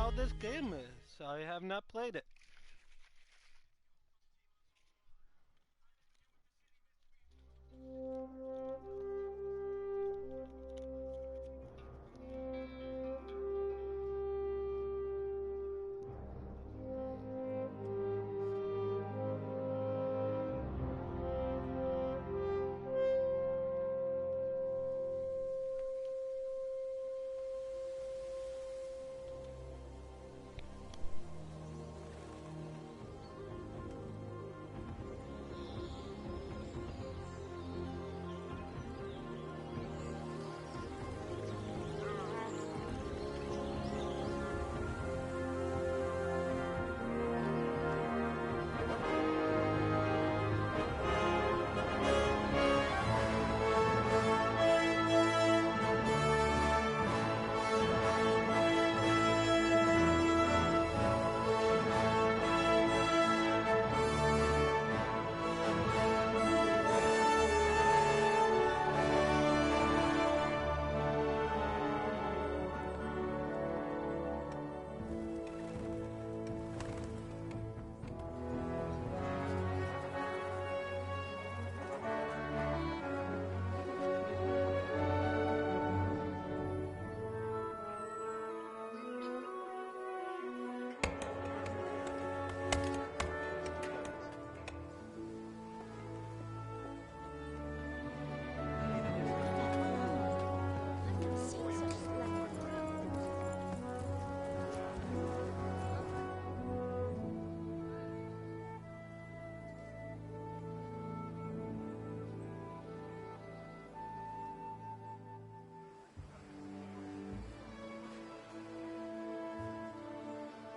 how this game is. I have not played it.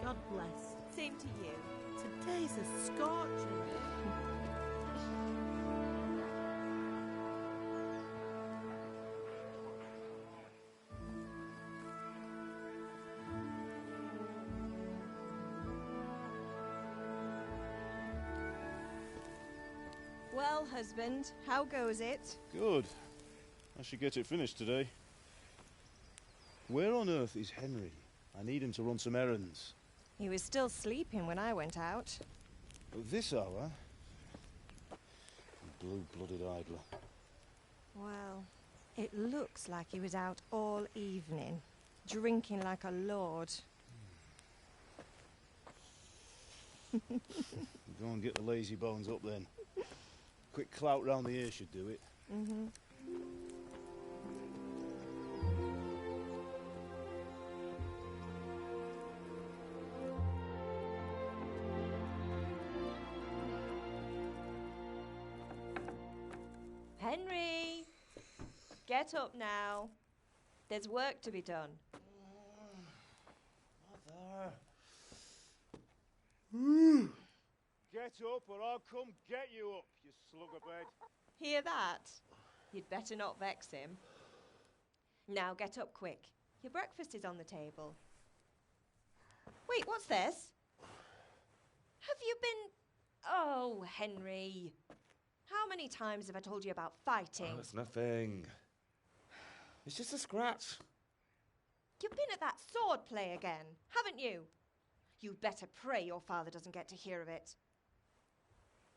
God bless. Same to you. Today's a scorcher. Well, husband, how goes it? Good. I should get it finished today. Where on earth is Henry? I need him to run some errands. He was still sleeping when I went out. At this hour? Blue-blooded idler. Well, it looks like he was out all evening, drinking like a lord. Go and get the lazy bones up then. Quick clout round the ear should do it. Mm-hmm. Henry! Get up now. There's work to be done. Mother. Get up or I'll come get you up, you slugabed. Hear that? You'd better not vex him. Now get up quick. Your breakfast is on the table. Wait, what's this? Have you been... Oh, Henry. How many times have I told you about fighting? Oh, it's nothing. It's just a scratch. You've been at that sword play again, haven't you? You'd better pray your father doesn't get to hear of it.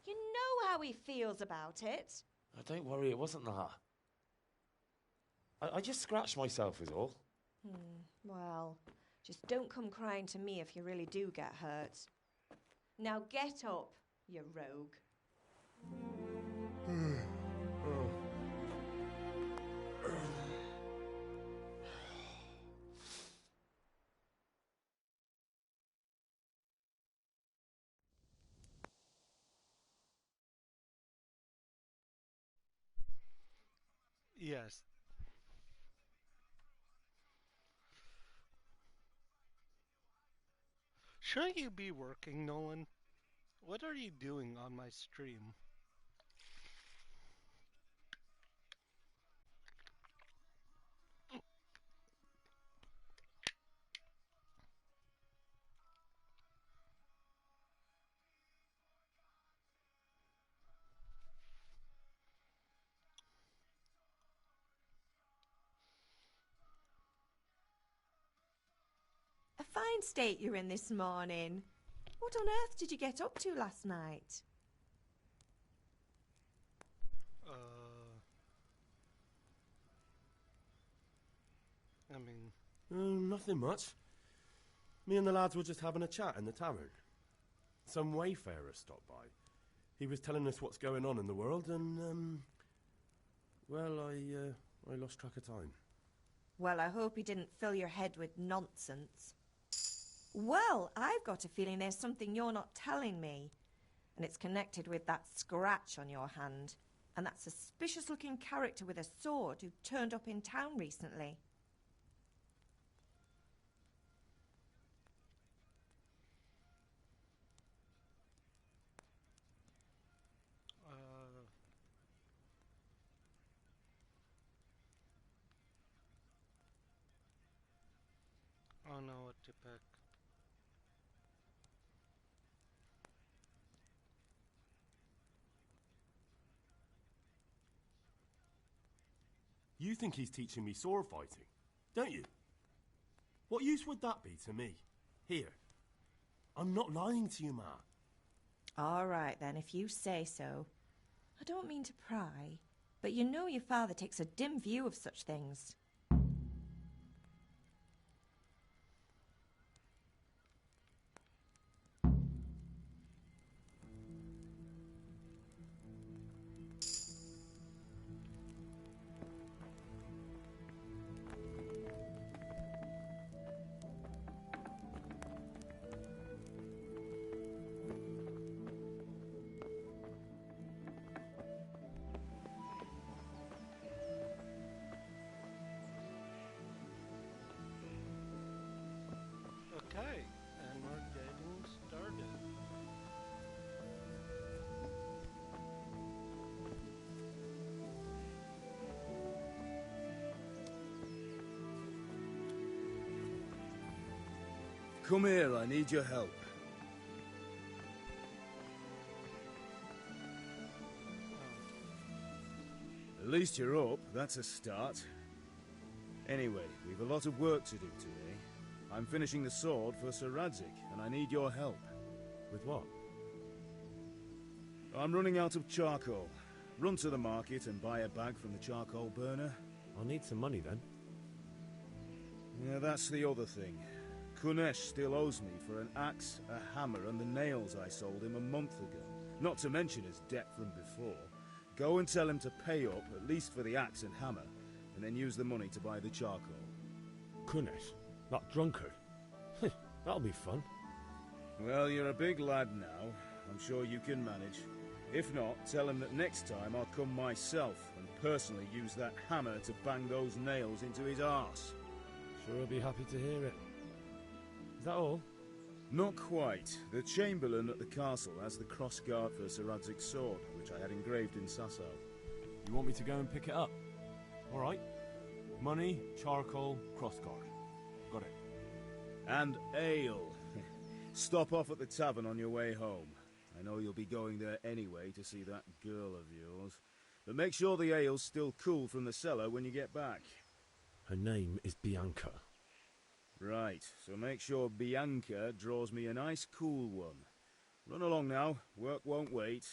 You know how he feels about it. Oh, don't worry, it wasn't that. I just scratched myself is all. Well, just don't come crying to me if you really do get hurt. Now get up, you rogue. Yes. Shouldn't you be working, Nolan? What are you doing on my stream? A fine state you're in this morning. What on earth did you get up to last night? I mean, Nothing much. Me and the lads were just having a chat in the tavern. Some wayfarer stopped by. He was telling us what's going on in the world, and well, I lost track of time. Well, I hope he didn't fill your head with nonsense. Well, I've got a feeling there's something you're not telling me, and it's connected with that scratch on your hand, and that suspicious-looking character with a sword who turned up in town recently. I don't know what to pick. You think he's teaching me sword fighting, don't you? What use would that be to me? Here. I'm not lying to you, Ma. All right, then, if you say so. I don't mean to pry, but you know your father takes a dim view of such things. Okay, and we're getting started. Come here, I need your help. At least you're up, that's a start. Anyway, we've a lot of work to do today. I'm finishing the sword for Sir Radzik, and I need your help. With what? I'm running out of charcoal. Run to the market and buy a bag from the charcoal burner. I'll need some money then. Yeah, that's the other thing. Kunesh still owes me for an axe, a hammer, and the nails I sold him a month ago. Not to mention his debt from before. Go and tell him to pay up, at least for the axe and hammer, and then use the money to buy the charcoal. Kunesh? That drunkard? That'll be fun. Well, you're a big lad now. I'm sure you can manage. If not, tell him that next time I'll come myself and personally use that hammer to bang those nails into his arse. Sure he'll be happy to hear it. Is that all? Not quite. The Chamberlain at the castle has the crossguard for Sir Radzik's sword, which I had engraved in Sasau. You want me to go and pick it up? All right. Money, charcoal, crossguard. Got it. And ale. Stop off at the tavern on your way home. I know you'll be going there anyway to see that girl of yours. But make sure the ale's still cool from the cellar when you get back. Her name is Bianca. Right, so make sure Bianca draws me a nice cool one. Run along now, work won't wait.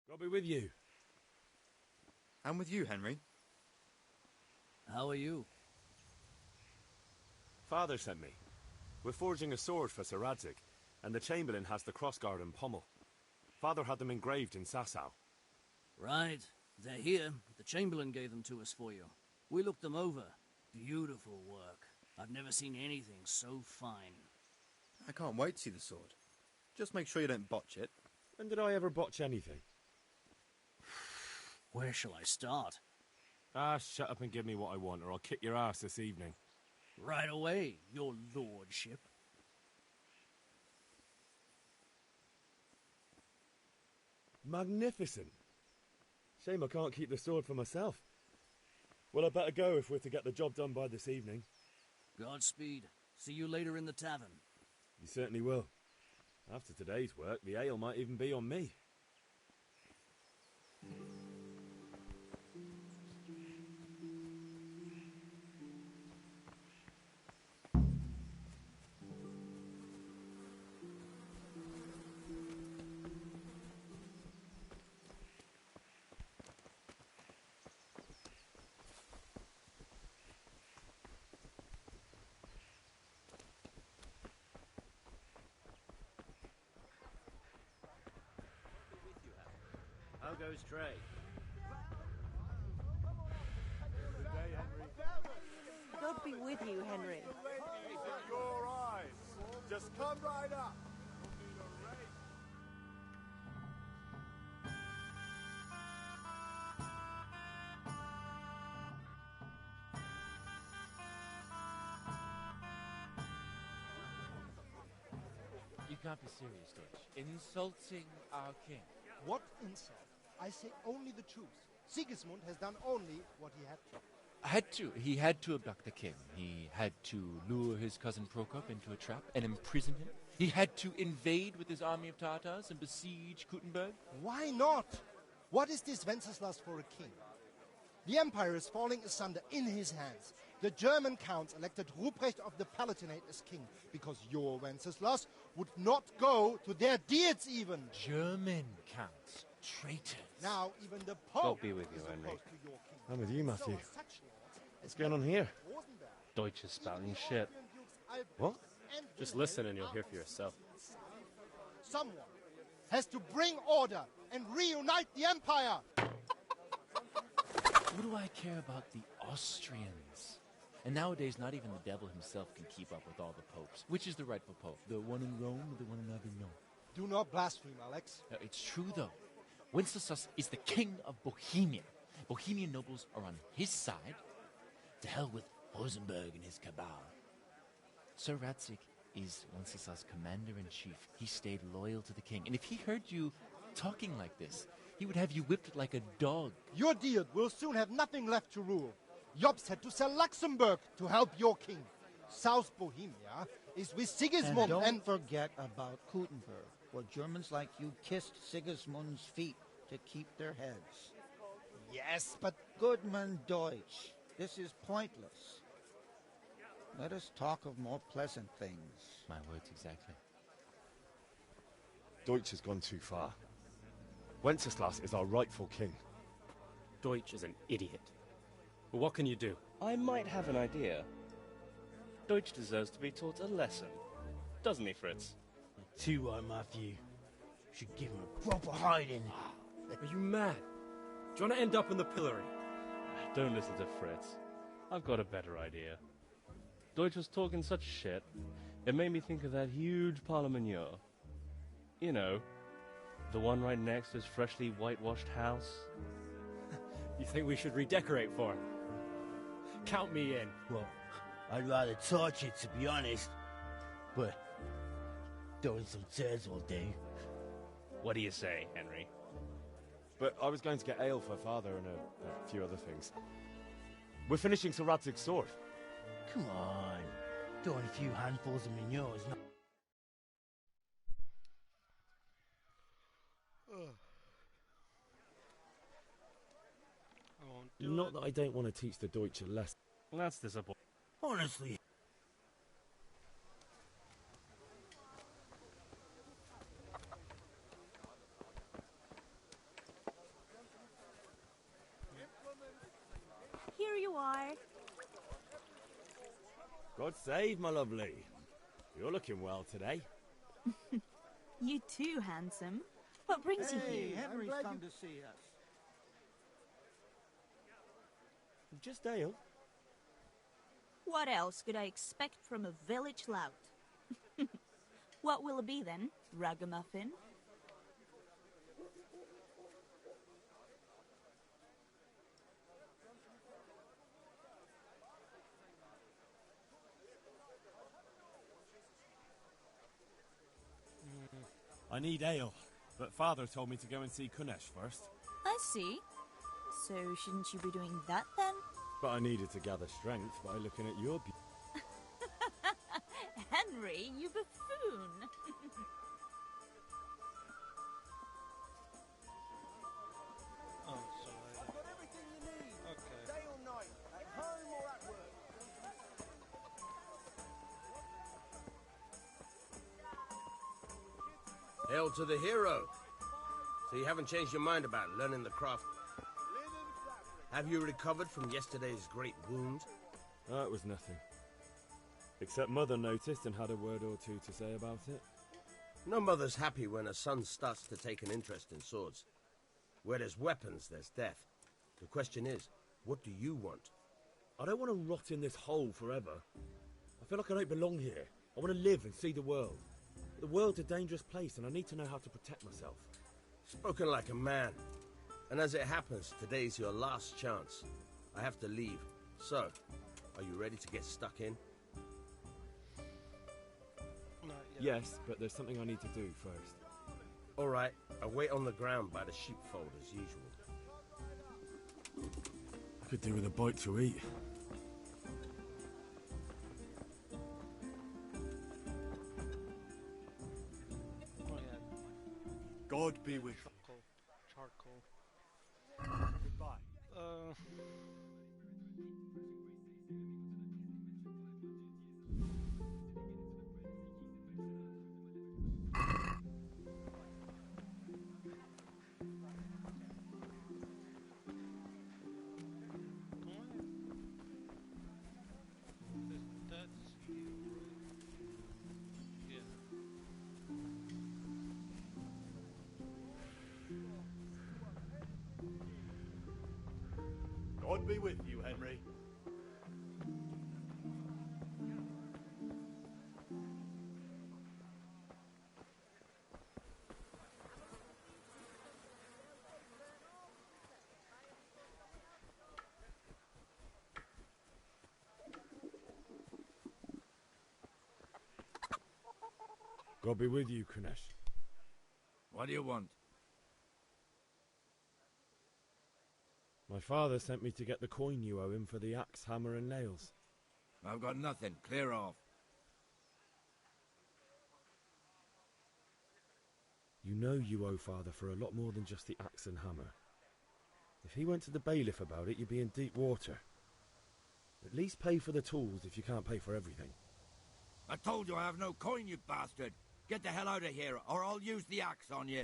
God be with you. I'm with you, Henry. How are you? Father sent me. We're forging a sword for Sir Radzik, and the Chamberlain has the crossguard and pommel. Father had them engraved in Sasau. Right. They're here. The Chamberlain gave them to us for you. We looked them over. Beautiful work. I've never seen anything so fine. I can't wait to see the sword. Just make sure you don't botch it. When did I ever botch anything? Where shall I start? Ah, shut up and give me what I want, or I'll kick your ass this evening. Right away, your lordship. Magnificent. Shame I can't keep the sword for myself. Well, I better go if we're to get the job done by this evening. Godspeed. See you later in the tavern. You certainly will. After today's work, the ale might even be on me. How goes trade? God be with you, Henry. Your eyes. Just come right up. You can't be serious, Deutsch. Insulting our king. What insult? I say only the truth. Sigismund has done only what he had to. He had to abduct the king. He had to lure his cousin Prokop into a trap and imprison him. He had to invade with his army of Tatars and besiege Kuttenberg. Why not? What is this Wenceslas for a king? The empire is falling asunder in his hands. The German counts elected Ruprecht of the Palatinate as king because your Wenceslas would not go to their deeds even. German counts. Traitors. Now even the Pope God be with you, is Henry. opposed to your king. I'm with you, Matthew. So are such lords What's going on here? Rosenberg, Deutsch is spouting shit. Dukes Albrecht, What? and Just Wilhelm listen and you'll are hear for yourself. Someone has to bring order and reunite the empire. What do I care about the Austrians? And nowadays, not even the devil himself can keep up with all the popes. Which is the rightful pope? The one in Rome or the one in Avignon? Do not blaspheme, Alex. No, it's true, though. Wenceslas is the king of Bohemia. Bohemian nobles are on his side. To hell with Rosenberg and his cabal. Sir Ratzik is Wenceslas' commander-in-chief. He stayed loyal to the king. And if he heard you talking like this, he would have you whipped like a dog. Your deal will soon have nothing left to rule. Jobst had to sell Luxembourg to help your king. South Bohemia is with Sigismund And don't forget about Kuttenberg, where Germans like you kissed Sigismund's feet to keep their heads. Yes, but Goodman Deutsch, this is pointless. Let us talk of more pleasant things. My words exactly. Deutsch has gone too far. Wenceslas is our rightful king. Deutsch is an idiot. But what can you do? I might have an idea. Deutsch deserves to be taught a lesson. Doesn't he, Fritz? Too right, Matthew. Should give him a proper hiding. Are you mad? Do you want to end up on the pillory? Don't listen to Fritz. I've got a better idea. Deutsch was talking such shit, it made me think of that huge parliament. You know, the one right next to his freshly whitewashed house. You think we should redecorate for him? Count me in. Well, I'd rather torch it, to be honest. But throwing some tears will do. What do you say, Henry? But I was going to get ale for father and a few other things. We're finishing Sir Radzig's sword. Come on. Throwing a few handfuls of manure is not... I won't do Not it. that I don't want to teach the Deutsch a lesson. That's disappointing. Honestly. Here you are. God save, my lovely. You're looking well today. You too, handsome. What brings you Hey, here? Henry's come to see us. Just ale. What else could I expect from a village lout? What will it be then? Ragamuffin? I need ale, but Father told me to go and see Kunesh first. I see. So shouldn't you be doing that then? But I needed to gather strength by looking at your beauty. Henry, you buffoon! Oh, sorry. I've got everything you need. Okay. Day or night, at home or at work. Hail to the hero. So you haven't changed your mind about learning the craft? Have you recovered from yesterday's great wound? It was nothing. Except Mother noticed and had a word or two to say about it. No mother's happy when a son starts to take an interest in swords. Where there's weapons, there's death. The question is, what do you want? I don't want to rot in this hole forever. I feel like I don't belong here. I want to live and see the world. The world's a dangerous place and I need to know how to protect myself. Spoken like a man. And as it happens, today's your last chance. I have to leave. So, are you ready to get stuck in? Not yet. Yes, but there's something I need to do first. All right, I'll wait on the ground by the sheepfold as usual. I could do with a bite to eat. Oh, yeah. God be with you. Charcoal. Goodbye. That's you, right? Yeah. God be with you, Henry. God be with you, Kunesh. What do you want? My father sent me to get the coin you owe him for the axe, hammer and nails. I've got nothing. Clear off. You know you owe father for a lot more than just the axe and hammer. If he went to the bailiff about it, you'd be in deep water. At least pay for the tools if you can't pay for everything. I told you I have no coin, you bastard. Get the hell out of here, or I'll use the axe on you.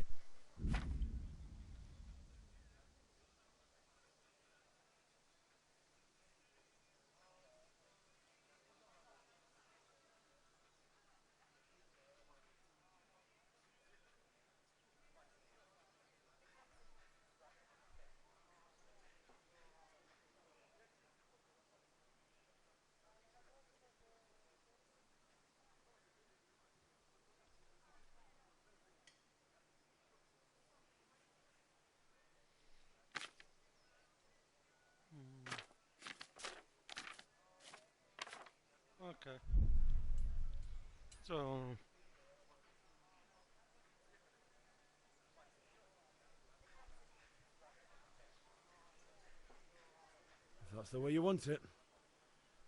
Okay. So... If that's the way you want it.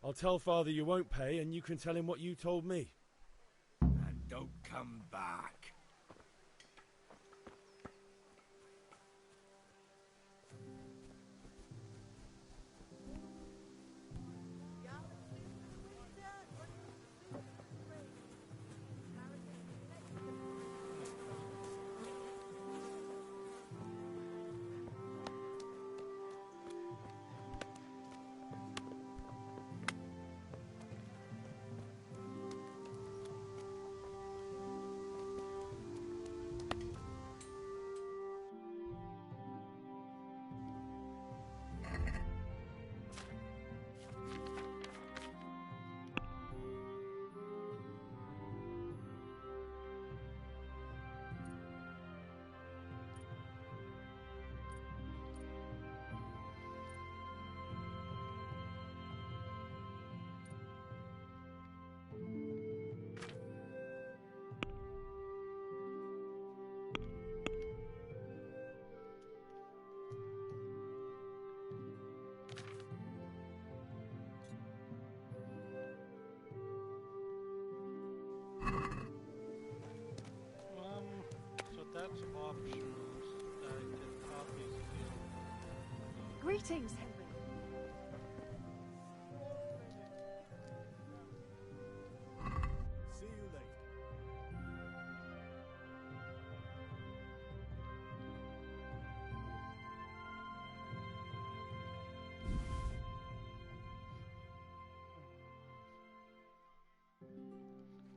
I'll tell father you won't pay and you can tell him what you told me. And don't come back. options that I could probably steal. Greetings, Henry. See you later.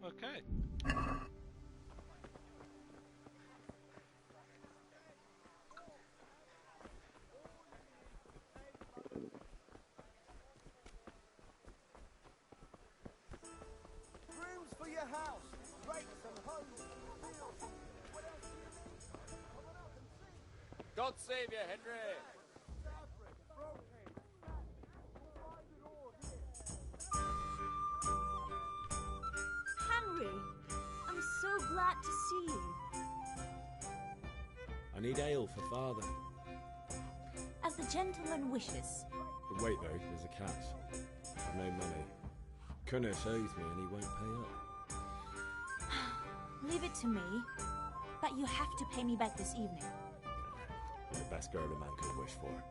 Okay. Rooms for your house. Rakes and hoes. Fields. What else do you need? Come on up and see. God save you, Henry! Fabric, brocade, satin. You'll find it all here. Henry, I'm so glad to see you. I need ale for father. As the gentleman wishes. But wait though, there's a catch. I've no money. Kunus owes me and he won't pay up. Leave it to me. But you have to pay me back this evening. You're the best girl a man could wish for.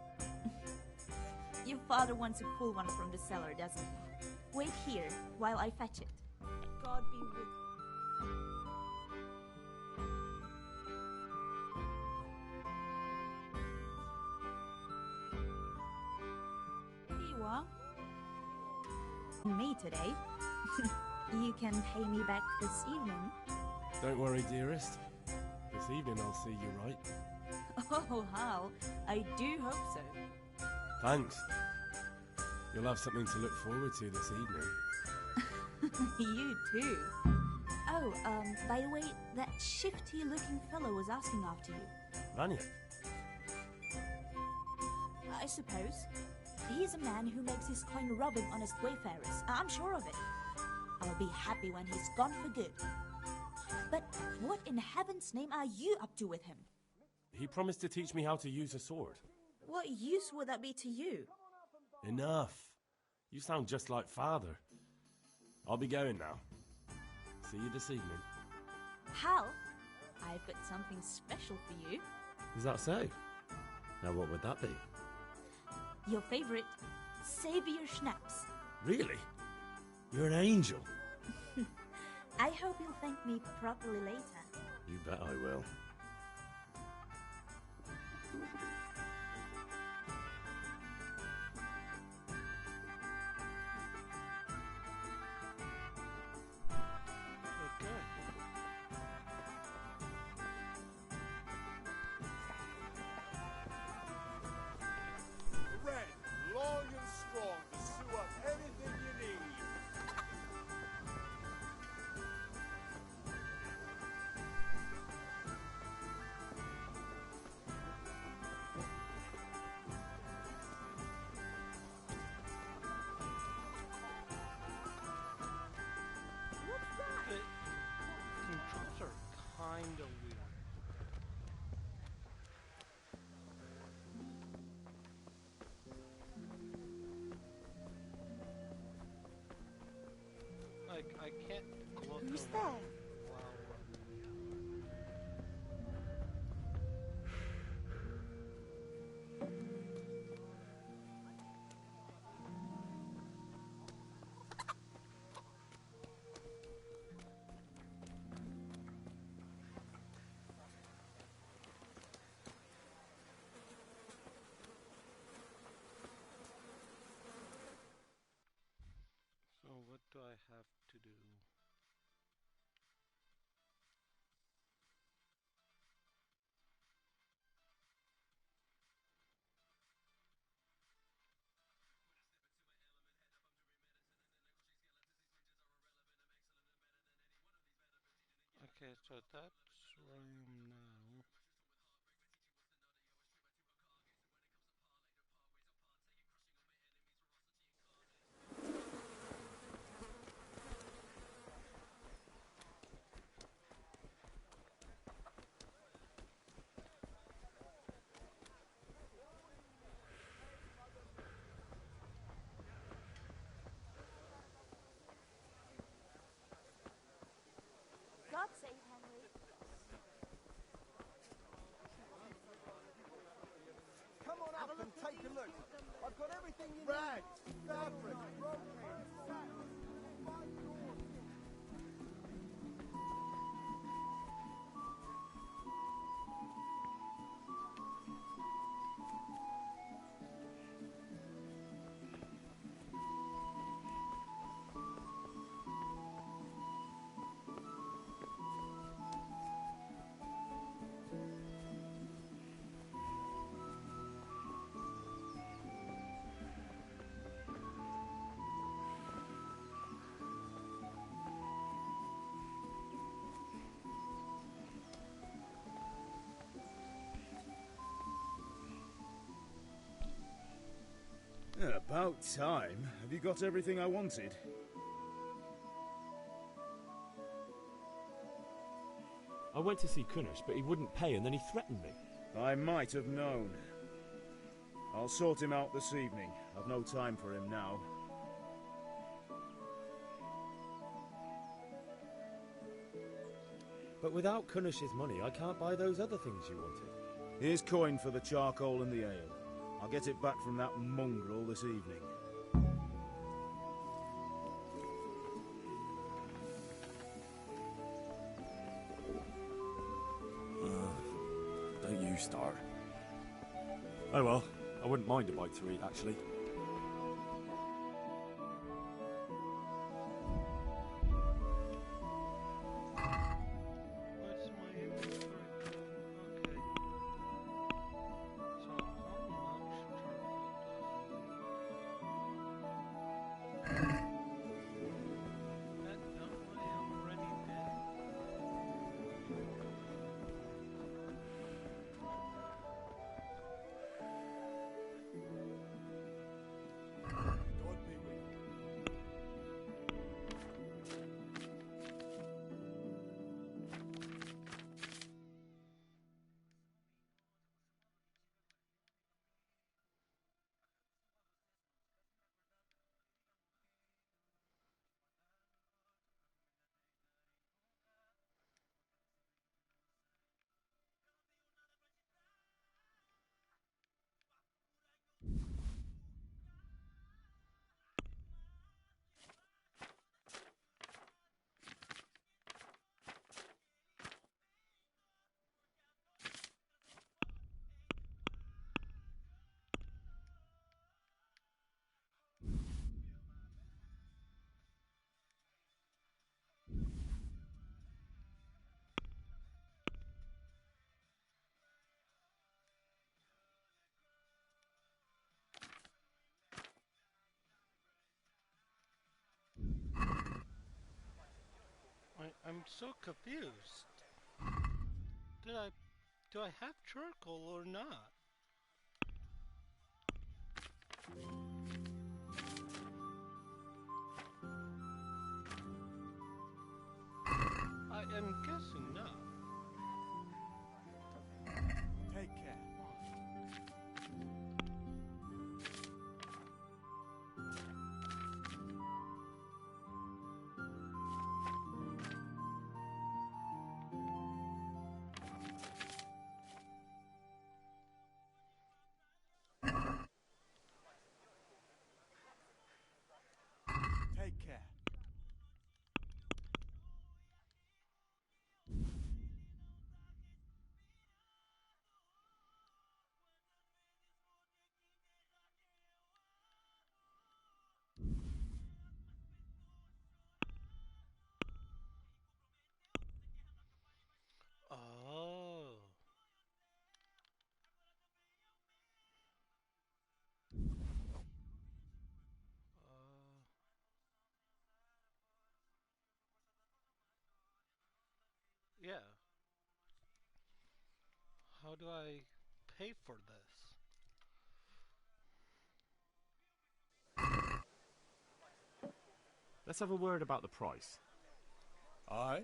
Your father wants a cool one from the cellar, doesn't he? Wait here while I fetch it. God be with you. Here you are. Me today. You can pay me back this evening. Don't worry, dearest. This evening I'll see you right. Oh, how? I do hope so. Thanks. You'll have something to look forward to this evening. You too. Oh, by the way, that shifty-looking fellow was asking after you. Vanya? I suppose. He's a man who makes his coin robbing honest wayfarers. I'm sure of it. I'll be happy when he's gone for good. But what in heaven's name are you up to with him? He promised to teach me how to use a sword. What use would that be to you? Enough. You sound just like father. I'll be going now. See you this evening. Hal, I've got something special for you. Is that so? Now what would that be? Your favorite, Savior Schnapps. Really? You're an angel. I hope you'll thank me properly later. You bet I will. Red, long and strong to sew up anything you need. The controls are kinda weird. Like, I can't look Who's around there? while So what do I have to do? Okay, so that's where I am now. God save Henry. I've got everything you Rags, need. fabric, Brocade, satin. Find yours. Yeah, about time. Have you got everything I wanted? I went to see Kunish, but he wouldn't pay and then he threatened me. I might have known. I'll sort him out this evening. I've no time for him now. But without Kunish's money, I can't buy those other things you wanted. Here's coin for the charcoal and the ale. I'll get it back from that mongrel this evening. Don't you start. Oh well, I wouldn't mind a bite to eat, actually. What's my inventory? Okay. So how much charcoal that no, I am already dead. God be with you. I'm so confused. Did I do I have charcoal or not? I am guessing not. Take care. Take care. Oh. Yeah. How do I pay for this? Let's have a word about the price. Aye?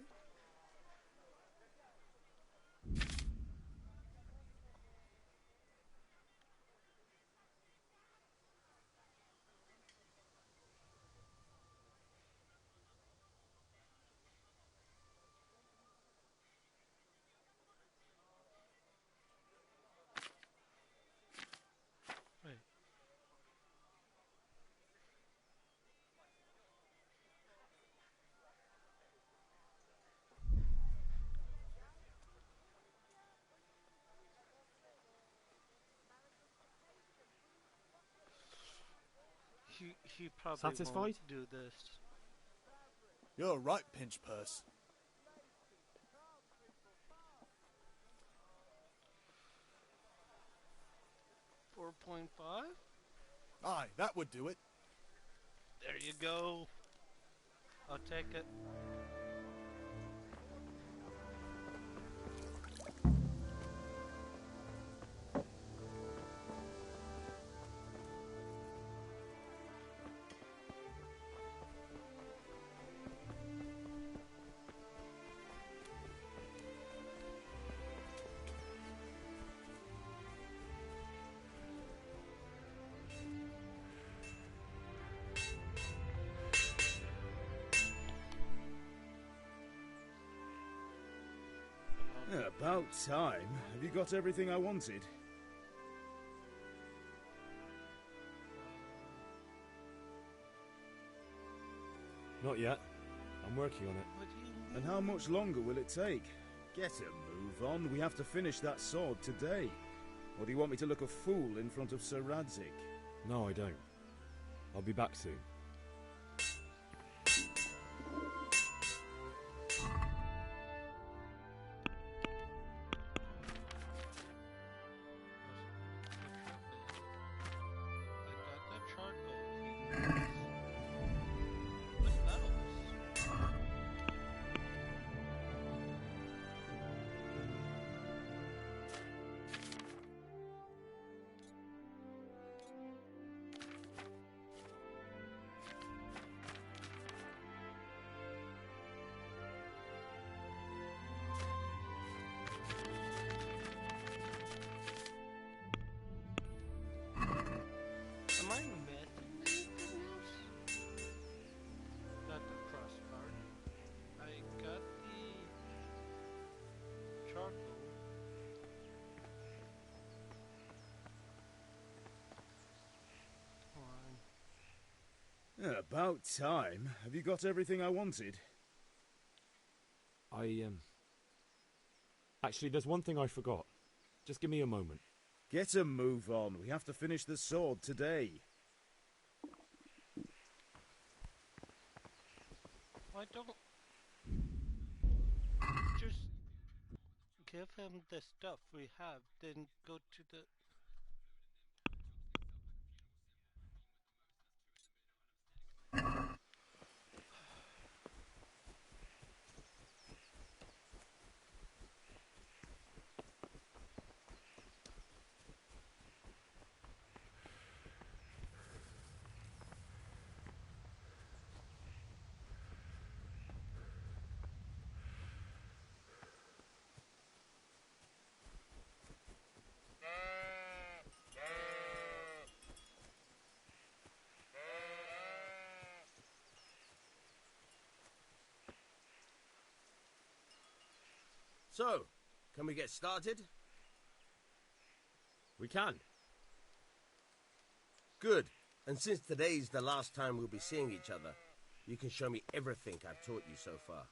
Wait. He probably Satisfied? won't do this. You're right, Pinch Purse. $4.5? Aye, that would do it. There you go. I'll take it. About time. Have you got everything I wanted? Not yet. I'm working on it. And how much longer will it take? Get a move on. We have to finish that sword today. Or do you want me to look a fool in front of Sir Radzik? No, I don't. I'll be back soon. Am I missing anything else? Got the crossbar. I got the charcoal. About time. Have you got everything I wanted? Actually, there's one thing I forgot. Just give me a moment. Get a move on. We have to finish the sword today. Why don't just give him the stuff we have, then go to the... So, can we get started? We can. Good. And since today's the last time we'll be seeing each other, you can show me everything I've taught you so far.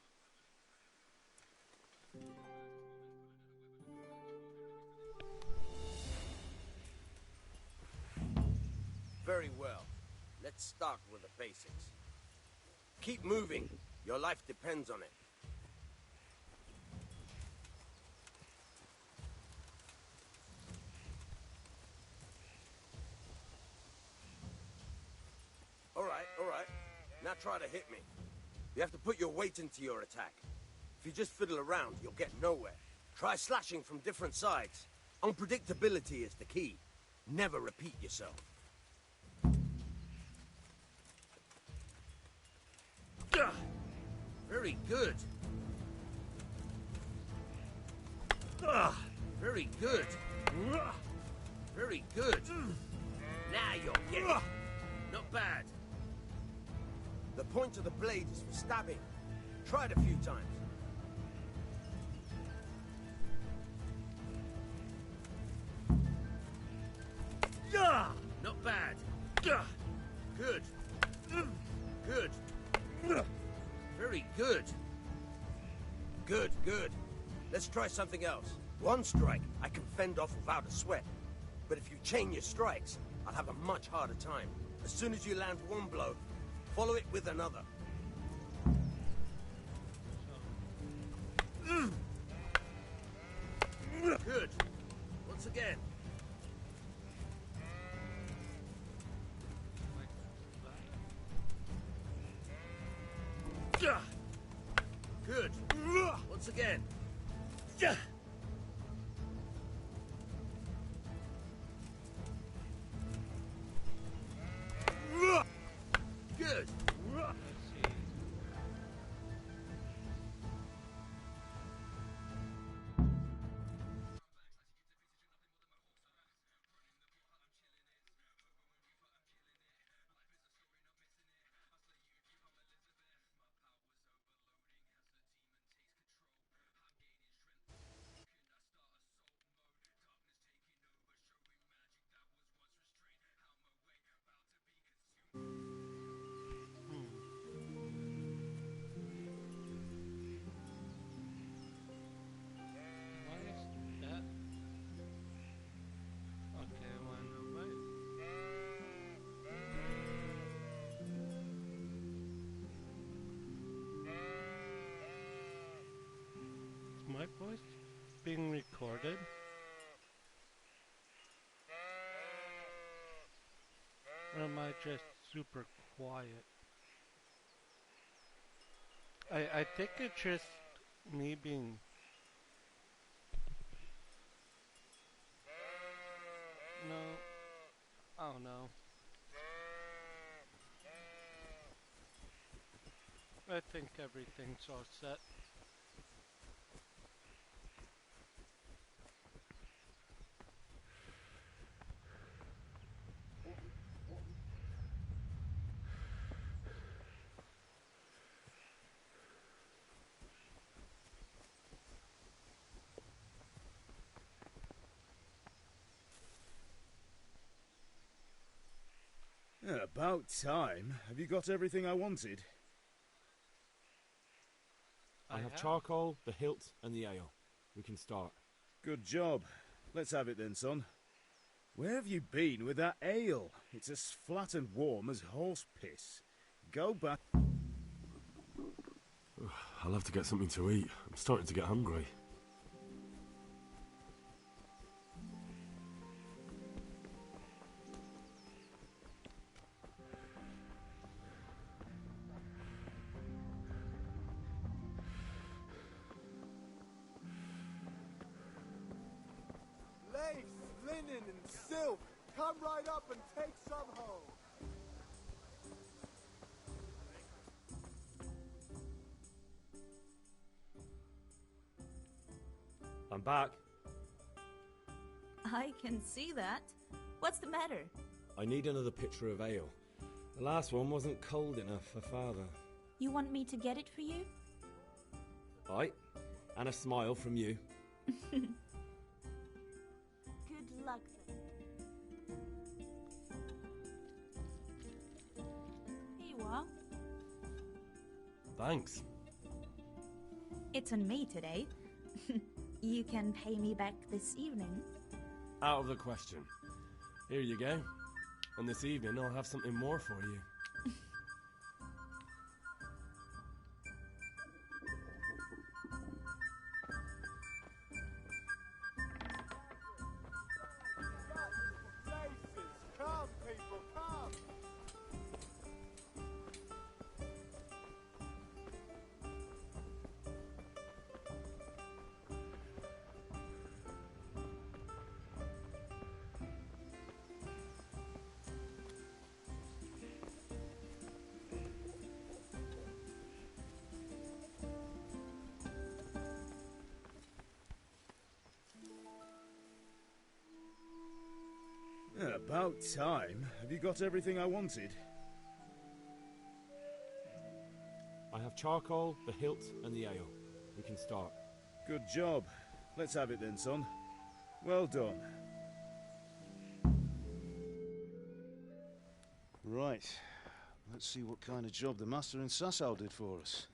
Very well. Let's start with the basics. Keep moving. Your life depends on it. All right. Now try to hit me. You have to put your weight into your attack. If you just fiddle around, you'll get nowhere. Try slashing from different sides. Unpredictability is the key. Never repeat yourself. Very good. Very good. Very good. Now you're getting it. Not bad. The point of the blade is for stabbing. Try it a few times. Not bad. Good. Good. Very good. Good. Let's try something else. One strike I can fend off without a sweat. But if you chain your strikes, I'll have a much harder time. As soon as you land one blow, follow it with another. Good. Once again. Good. Once again. Good. Why is that? Okay, one away. Is my voice being recorded? Or am I just super quiet? I think it's just me being... No. Oh no. I think everything's all set. Yeah, about time. Have you got everything I wanted? I have charcoal, the hilt, and the ale. We can start. Good job. Let's have it then, son. Where have you been with that ale? It's as flat and warm as horse piss. Go back. I'll have to get something to eat. I'm starting to get hungry. Lace, linen, and silk. Come right up and take some home. I'm back. I can see that. What's the matter? I need another pitcher of ale. The last one wasn't cold enough for Father. You want me to get it for you? Aye, and a smile from you. Good luck then. Here you are. Thanks. It's on me today. You can pay me back this evening. Out of the question. Here you go. And this evening I'll have something more for you. Places. Come, people, come. Yeah, about time. Have you got everything I wanted? I have charcoal, the hilt, and the ale. We can start. Good job. Let's have it then, son. Well done. Right. Let's see what kind of job the master in Sasau did for us.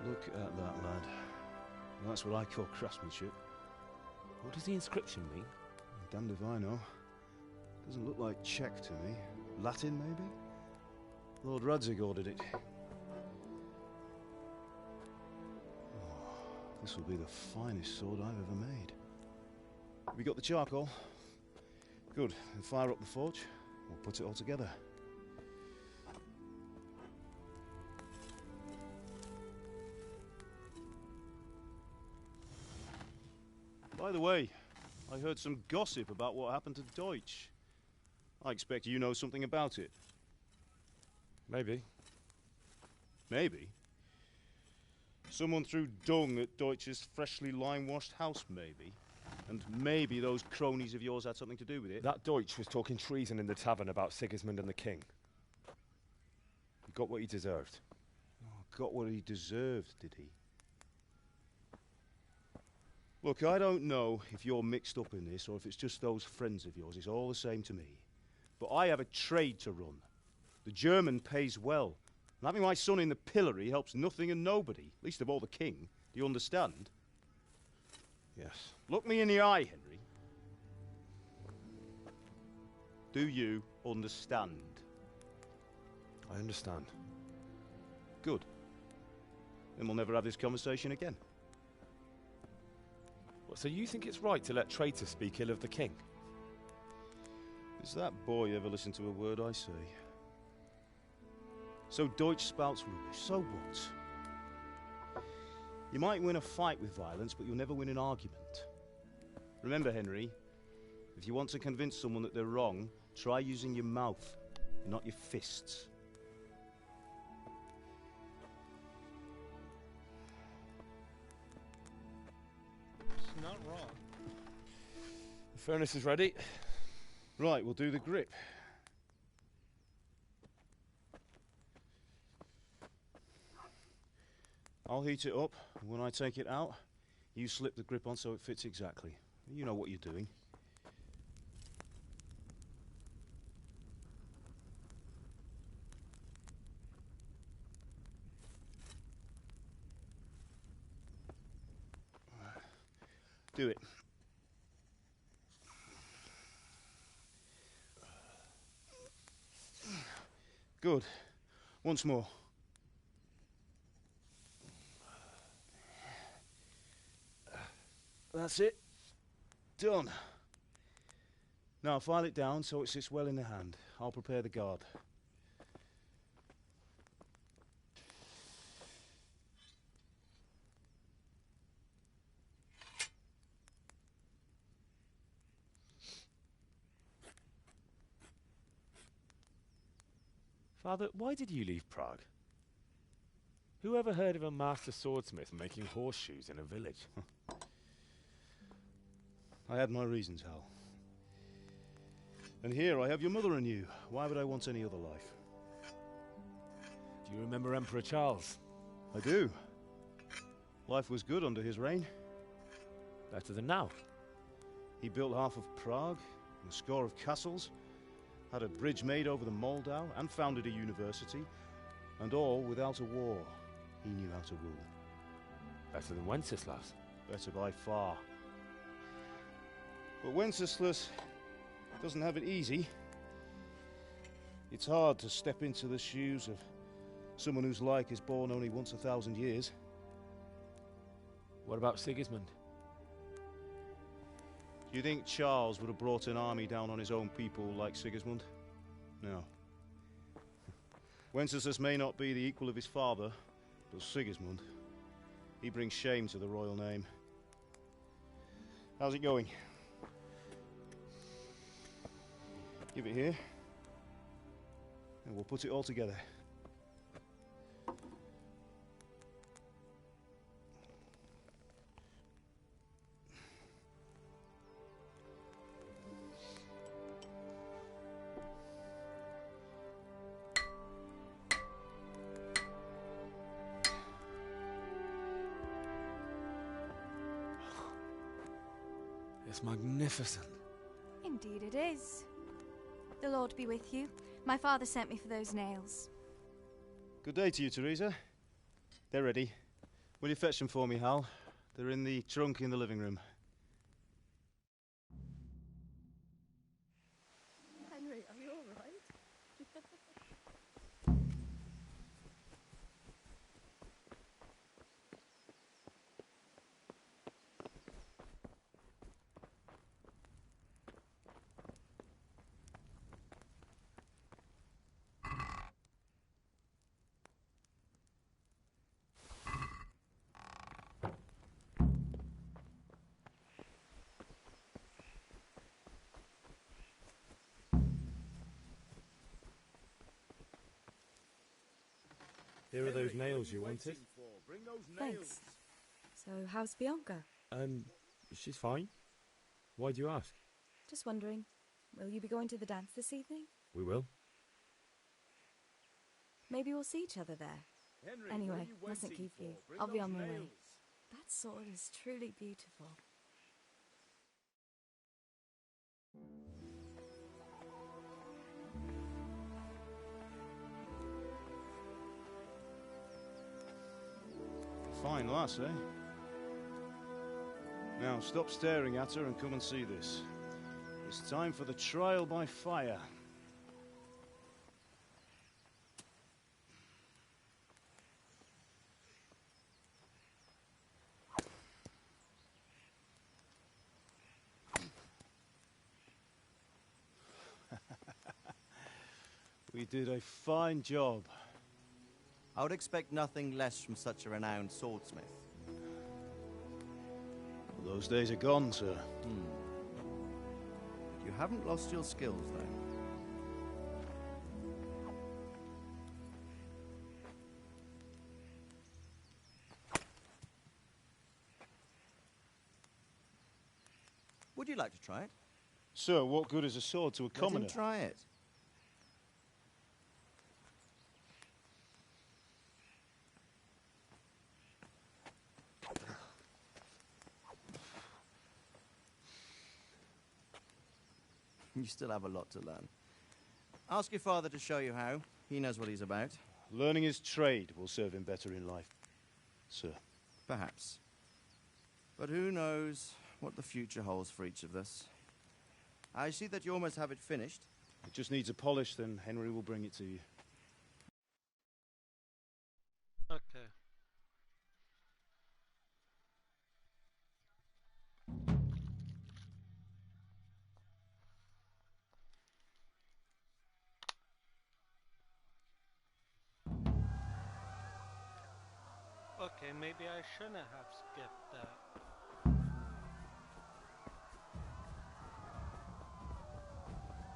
Look at that, lad. That's what I call craftsmanship. What does the inscription mean? Damned if I know. Doesn't look like Czech to me. Latin, maybe? Lord Radzig ordered it. Oh, this will be the finest sword I've ever made. Have you got the charcoal? Good. Then fire up the forge. We'll put it all together. By the way, I heard some gossip about what happened to Deutsch. I expect you know something about it. Maybe. Maybe? Someone threw dung at Deutsch's freshly lime-washed house, maybe? And maybe those cronies of yours had something to do with it? That Deutsch was talking treason in the tavern about Sigismund and the king. He got what he deserved. Oh, got what he deserved, did he? Look, I don't know if you're mixed up in this or if it's just those friends of yours. It's all the same to me. But I have a trade to run. The German pays well. And having my son in the pillory helps nothing and nobody, least of all the king. Do you understand? Yes. Look me in the eye, Henry. Do you understand? I understand. Good. Then we'll never have this conversation again. What, so you think it's right to let traitors speak ill of the king? Does that boy ever listen to a word I say? So Deutsch spouts rubbish. So what? You might win a fight with violence, but you'll never win an argument. Remember, Henry, if you want to convince someone that they're wrong, try using your mouth, not your fists. It's not wrong. The furnace is ready. Right, we'll do the grip. I'll heat it up, and when I take it out, you slip the grip on so it fits exactly. You know what you're doing. Do it. Good. Once more. That's it. Done. Now file it down so it sits well in the hand. I'll prepare the guard. Father, why did you leave Prague? Who ever heard of a master swordsmith making horseshoes in a village? I had my reasons, Hal. And here I have your mother and you. Why would I want any other life? Do you remember Emperor Charles? I do. Life was good under his reign. Better than now. He built half of Prague, and a score of castles, had a bridge made over the Moldau, and founded a university, and all without a war. He knew how to rule. Better than Wenceslas. Better by far. But Wenceslas doesn't have it easy. It's hard to step into the shoes of someone whose like is born only once 1,000 years. What about Sigismund? Do you think Charles would have brought an army down on his own people like Sigismund? No. Wenceslas may not be the equal of his father, but Sigismund, he brings shame to the royal name. How's it going? Give it here, and we'll put it all together. It's magnificent. Indeed it is. The Lord be with you. My father sent me for those nails. Good day to you, Teresa. They're ready. Will you fetch them for me, Hal? They're in the trunk in the living room. Here are those nails you wanted. Bring those Thanks. So, how's Bianca? She's fine. Why do you ask? Just wondering, will you be going to the dance this evening? We will. Maybe we'll see each other there. Henry, Anyway, mustn't keep you. I'll be on my way. That sword is truly beautiful. Fine lass, eh? Now stop staring at her and come and see this. It's time for the trial by fire. We did a fine job. I would expect nothing less from such a renowned swordsmith. Well, those days are gone, sir. You haven't lost your skills, though. Would you like to try it? Sir, what good is a sword to a commoner? Let him try it. You still have a lot to learn. Ask your father to show you how. He knows what he's about. Learning his trade will serve him better in life, sir. Perhaps. But who knows what the future holds for each of us. I see that you almost have it finished. It just needs a polish, then Henry will bring it to you. Okay. Okay, maybe I shouldn't have skipped that.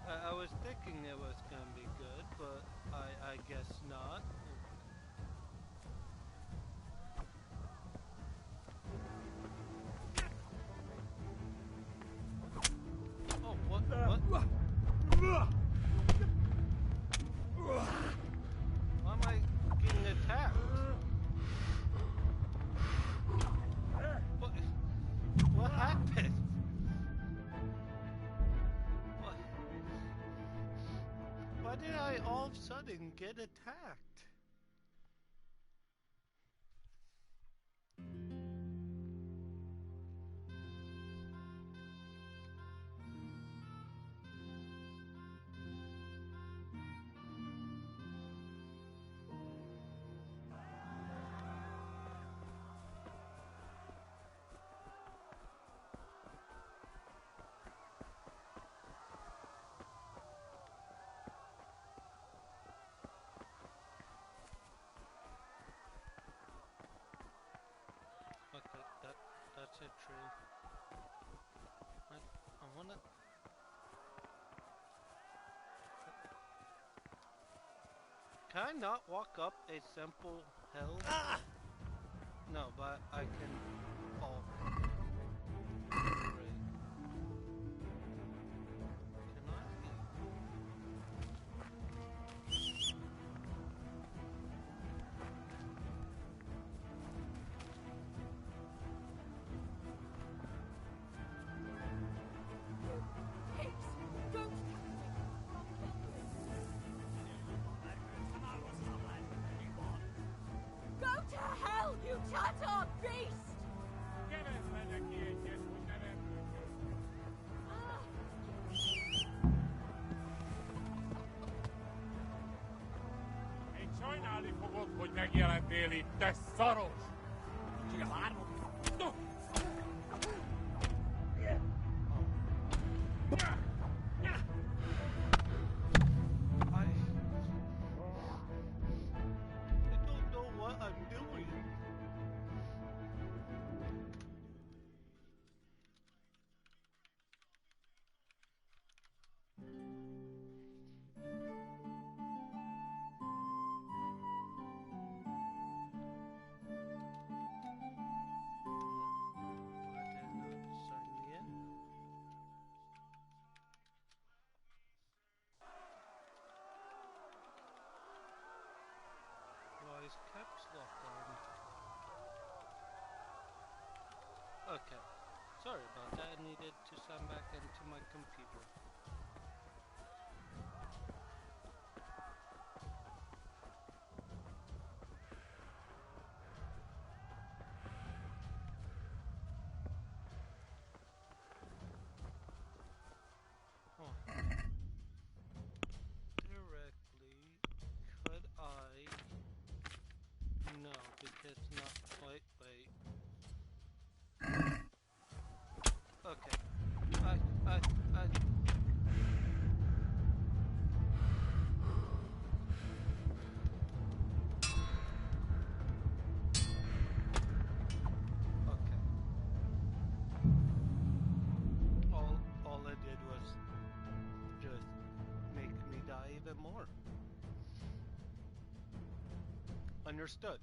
I was thinking it was gonna be good, but I guess not. Oh, what? Why am I getting attacked? What happened? Why did I all of a sudden get attacked? Okay, that's a tree. I wanna. Can I not walk up a simple hill? No, but I can fall. Great. Can I? Go to hell, you Tatar beast! Egy sajnálni fogod, hogy megjelentél itt, te szaros! I don't know what I'm doing. Sorry about that. I needed to sign back into my computer. Huh. Directly, could I? No, because not. Wait. Okay. I. Okay. All I did was just make me die even more. Understood.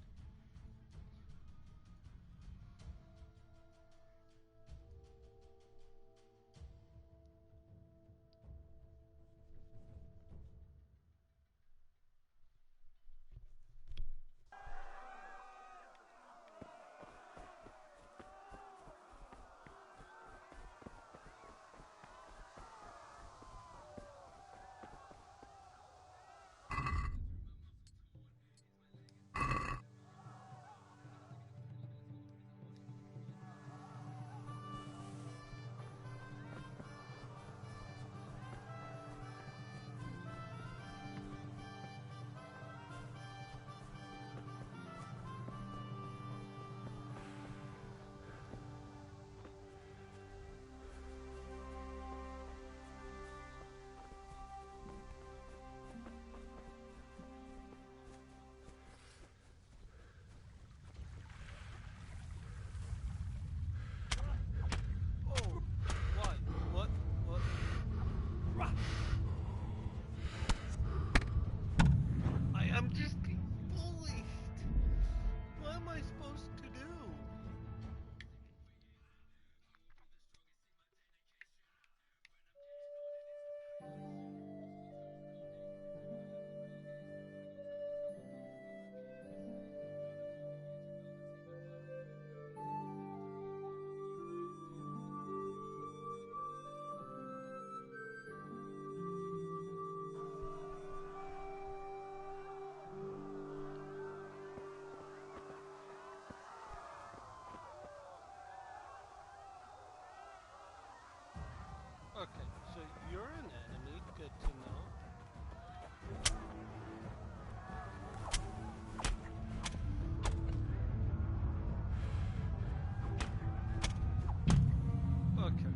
Oh, why? What? I am just being bullied. What am I supposed to do? Okay, so you're an enemy. Good to know. Okay.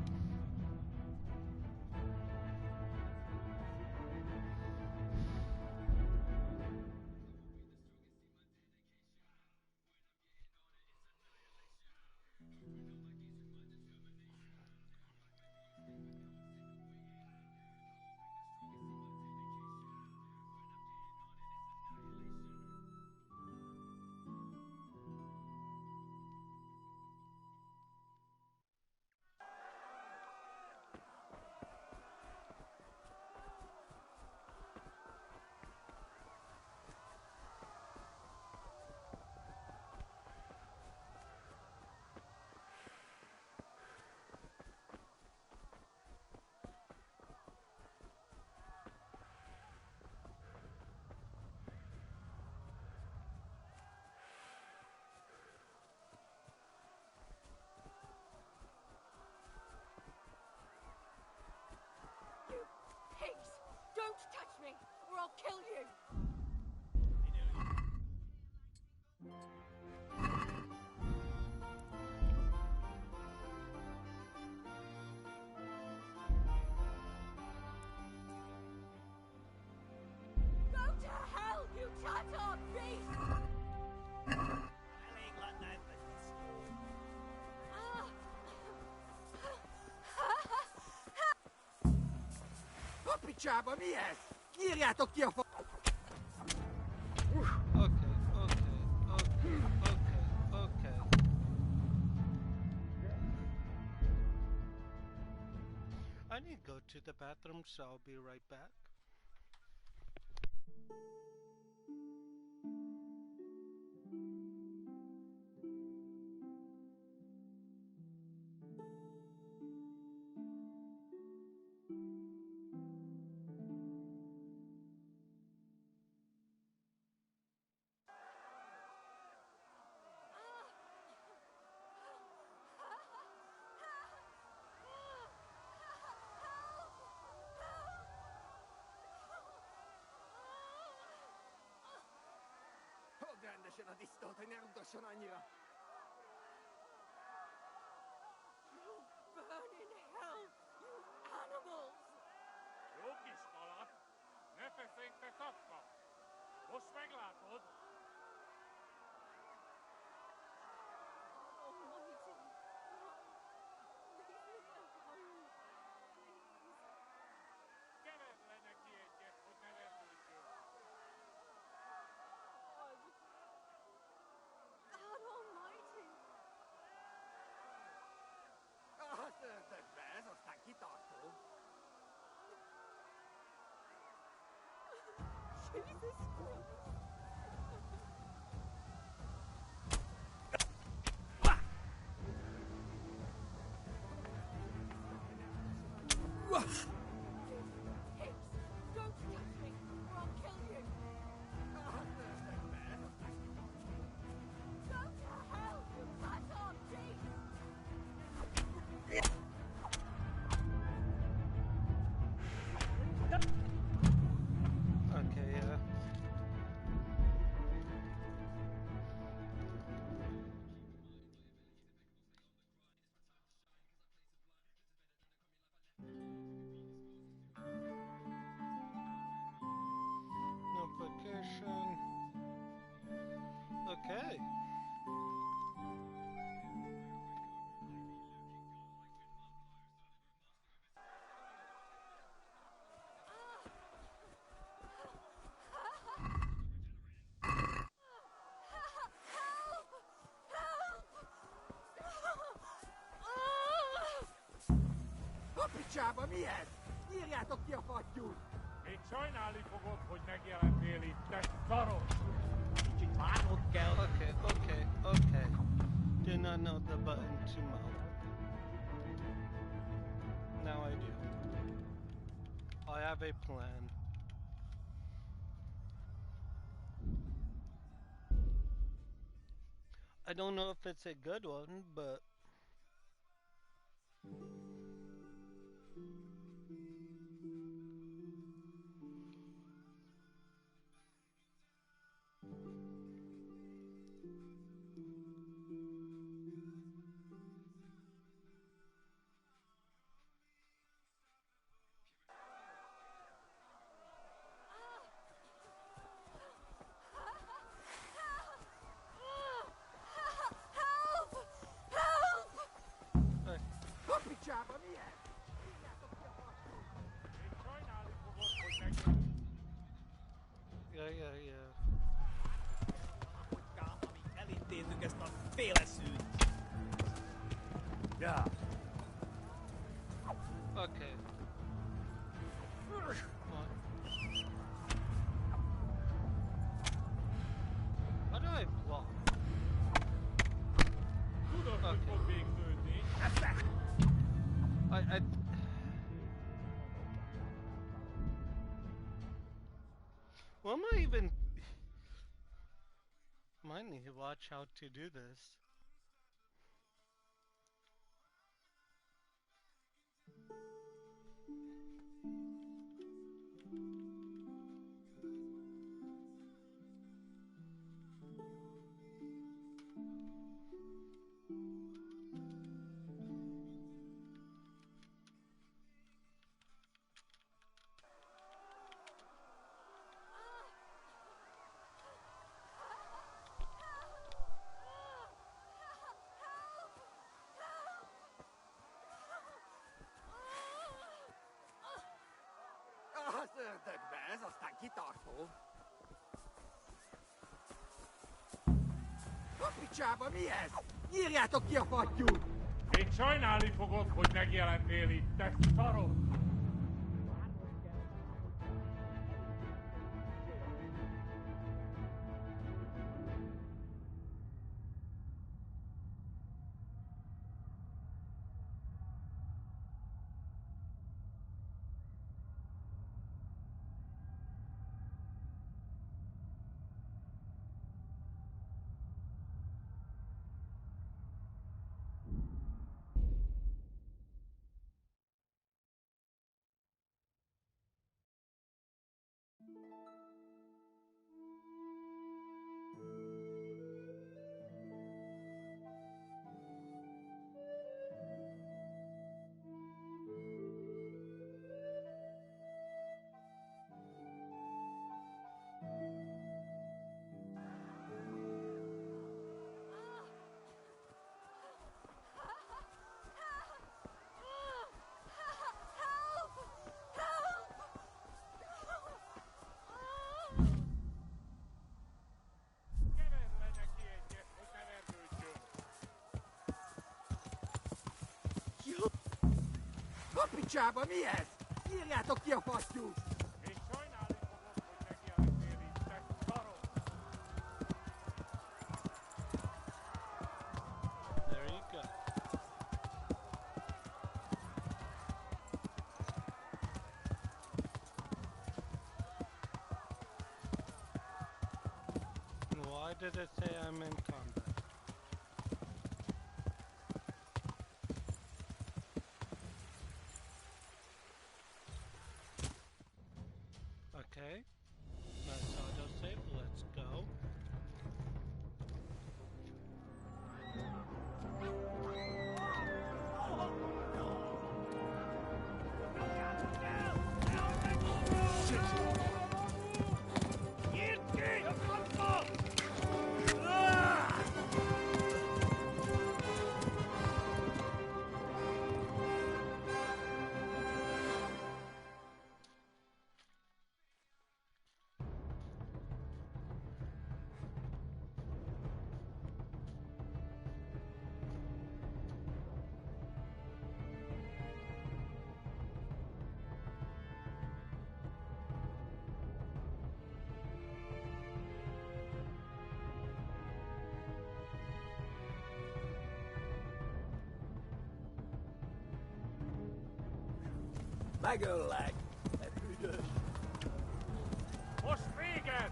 You pigs! Don't touch me, or I'll kill you! Go to hell, you Tatar beast! A picsába mi ez? Írjátok ki a fa... Okay. I need to go to the bathroom, so I'll be right back. burn in hell, you animals! Jokiskalat, ne feszénkbe tapka! Most meglátod! Almighty, no, leave me alone, please. Kered le neki egyet, hogy ne lendüljön! God Almighty! Jesus Christ! Hicks, don't touch me, or I'll kill you! Go to hell, you bastard thief! Okay, yeah. Notification. Okay. A picsába mi ez? Nyírjátok ki a fattyút! Még sajnálni fogod, hogy megjelentél itt, te szarok! Kicsit várnod kell. Okay. Did not know the button to mount. Now I do. I have a plan. I don't know if it's a good one, but A picsába mi ez? Nyírjátok ki a fattyút! Még sajnálni fogod, hogy megjelentél. yeah. Apukám, amíg elintézzük ezt a féleszűt! Ja. Okay. What? How do I block? Tudod, hogy fog végződni. I Well, am I even might need to watch how to do this. Az ördögbe, ez aztán kitartó. A picsába mi ez? Nyírjátok ki a fattyút! Még sajnálni fogod, hogy megjelentél itt, te szarok! A picsába, mi ez? Írjátok ki a fasztyút! És sajnálni fogod, hogy megjelentél itt, te szarok! There you go. Why did it say I'm in combat? Okay. Let's autosave. Let's go. Megöllek! Te büdös! Most véged!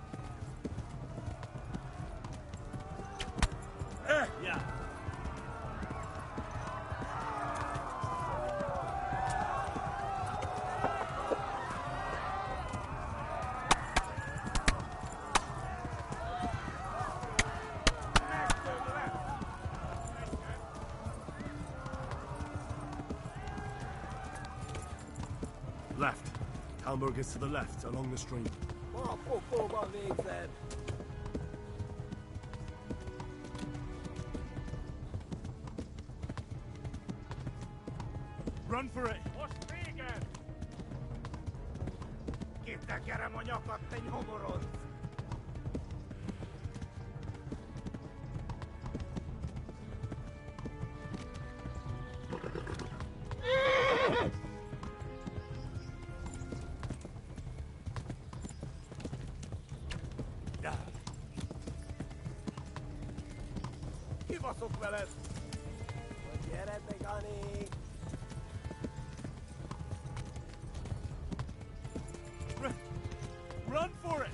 Ja. Left. Talmberg is to the left, along the stream. Ma pokóban végzed! Run for it! Most véged! Kitekerem a nyakat, te nyomorodsz! Kibaszok veled! Gyere be, Gani! Run for it!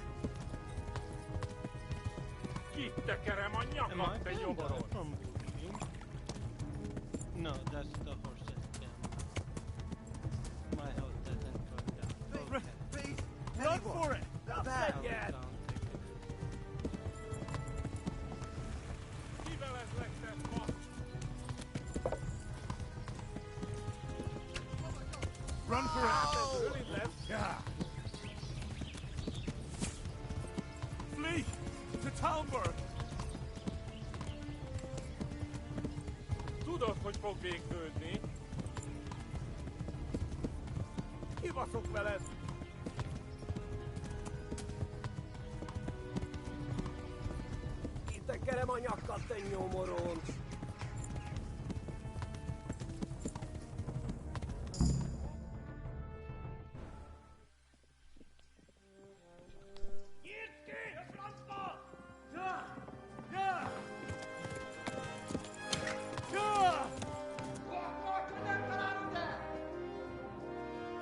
Kitekerem a Am I nyakat, te being nyomoron! died from bleeding? No, that's the horse's skin. My health doesn't go down. Okay. Please! Run for it! Not I'll dead yet! down, take it easy. Kivelezlek, te fasz! Run for it! Rövid lesz! Yeah. Flee! To Talmberg! Tudod, hogy fog végződni? Kibaszok veled! Kitekerem a nyakat, te nyomoron!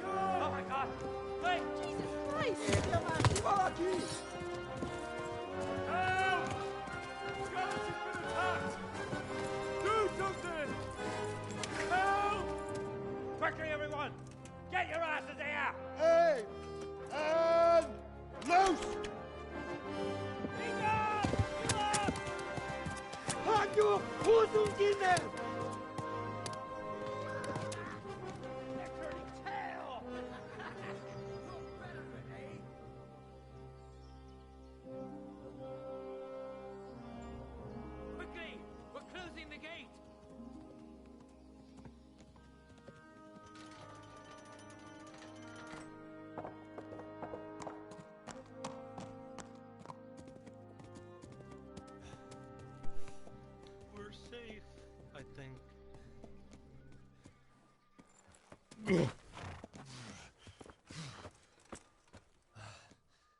Oh my god! Wait! Jesus Christ! Érje már ki valaki! Help! Scottish has been attacked! Do something! Help! Quickly, everyone! Get your asses here! Hey! And loose! Hagyjuk! Húzzunk innen! They're turning tail! You're better than, eh? Quickly! We're closing the gate! We're safe, I think.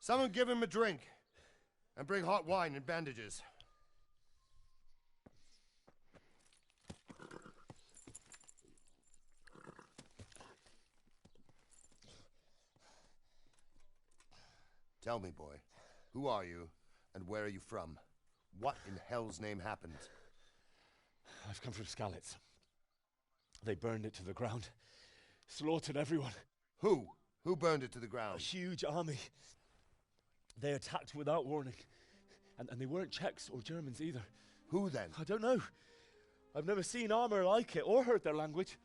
Someone give him a drink. And bring hot wine and bandages. Tell me, boy, who are you and where are you from? What in hell's name happened? I've come from Skalitz. They burned it to the ground. Slaughtered everyone. Who? Who burned it to the ground? A huge army. They attacked without warning. And they weren't Czechs or Germans either. Who then? I don't know. I've never seen armor like it or heard their language.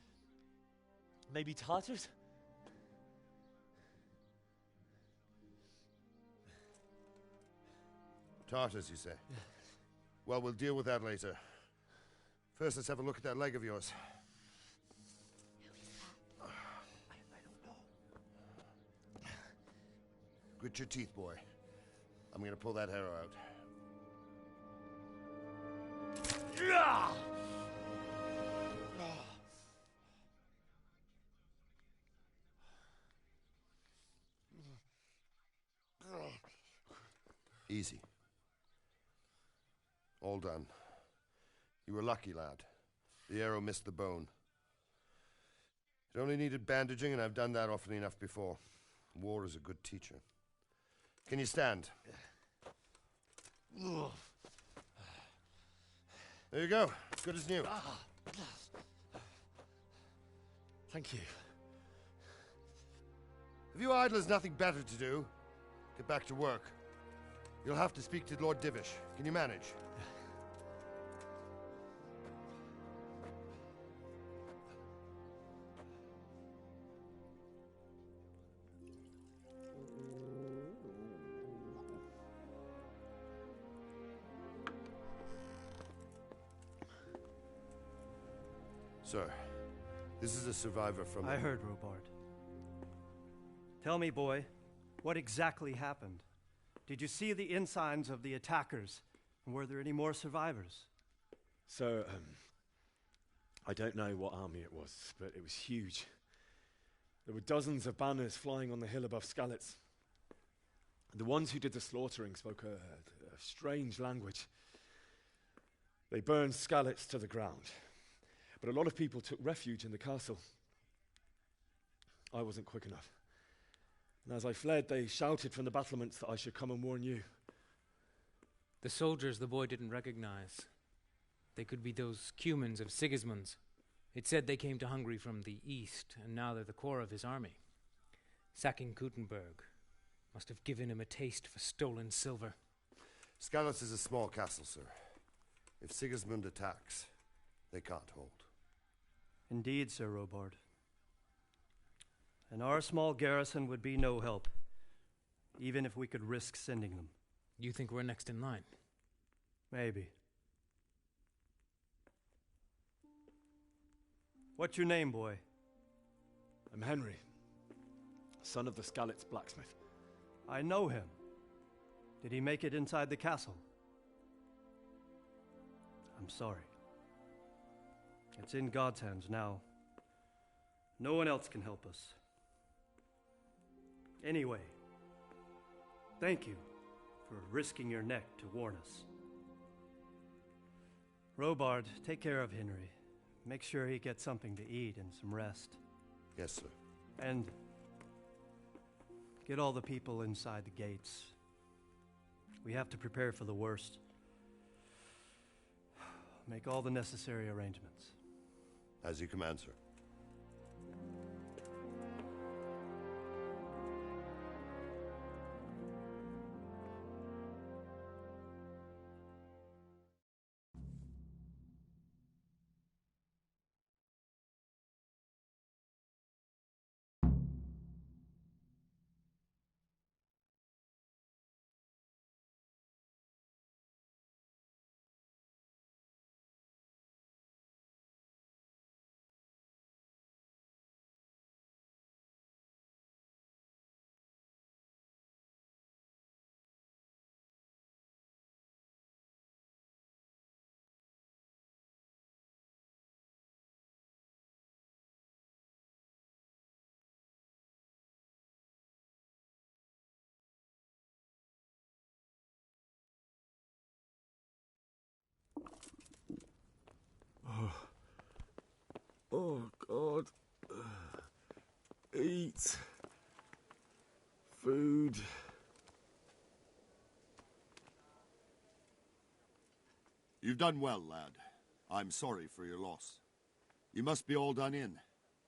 Maybe Tatars? Tartars, you say? Well, we'll deal with that later. First, let's have a look at that leg of yours. Grit your teeth, boy. I'm gonna pull that arrow out. Easy. All done. You were lucky, lad. The arrow missed the bone. It only needed bandaging, and I've done that often enough before. War is a good teacher. Can you stand? There you go. As good as new. Thank you. Have you idlers nothing better to do? Get back to work. You'll have to speak to Lord Divish. Can you manage? Sir, this is a survivor from... I heard, Robard. Tell me, boy, what exactly happened? Did you see the ensigns of the attackers? And were there any more survivors? So, I don't know what army it was, but it was huge. There were dozens of banners flying on the hill above Skalitz. The ones who did the slaughtering spoke a strange language. They burned Skalitz to the ground. But a lot of people took refuge in the castle. I wasn't quick enough. And as I fled, they shouted from the battlements that I should come and warn you. The soldiers the boy didn't recognize. They could be those Cumans of Sigismund's. It said they came to Hungary from the east, and now they're the core of his army. Sacking Gutenberg must have given him a taste for stolen silver. Skalitz is a small castle, sir. If Sigismund attacks, they can't hold. Indeed, Sir Robard. And our small garrison would be no help, even if we could risk sending them. You think we're next in line? Maybe. What's your name, boy? I'm Henry, son of the Skalitz blacksmith. I know him. Did he make it inside the castle? I'm sorry. It's in God's hands now. No one else can help us. Anyway, thank you for risking your neck to warn us. Robard, take care of Henry. Make sure he gets something to eat and some rest. Yes, sir. And get all the people inside the gates. We have to prepare for the worst. Make all the necessary arrangements. As you command, sir. Oh, God. Eat. Food. You've done well, lad. I'm sorry for your loss. You must be all done in.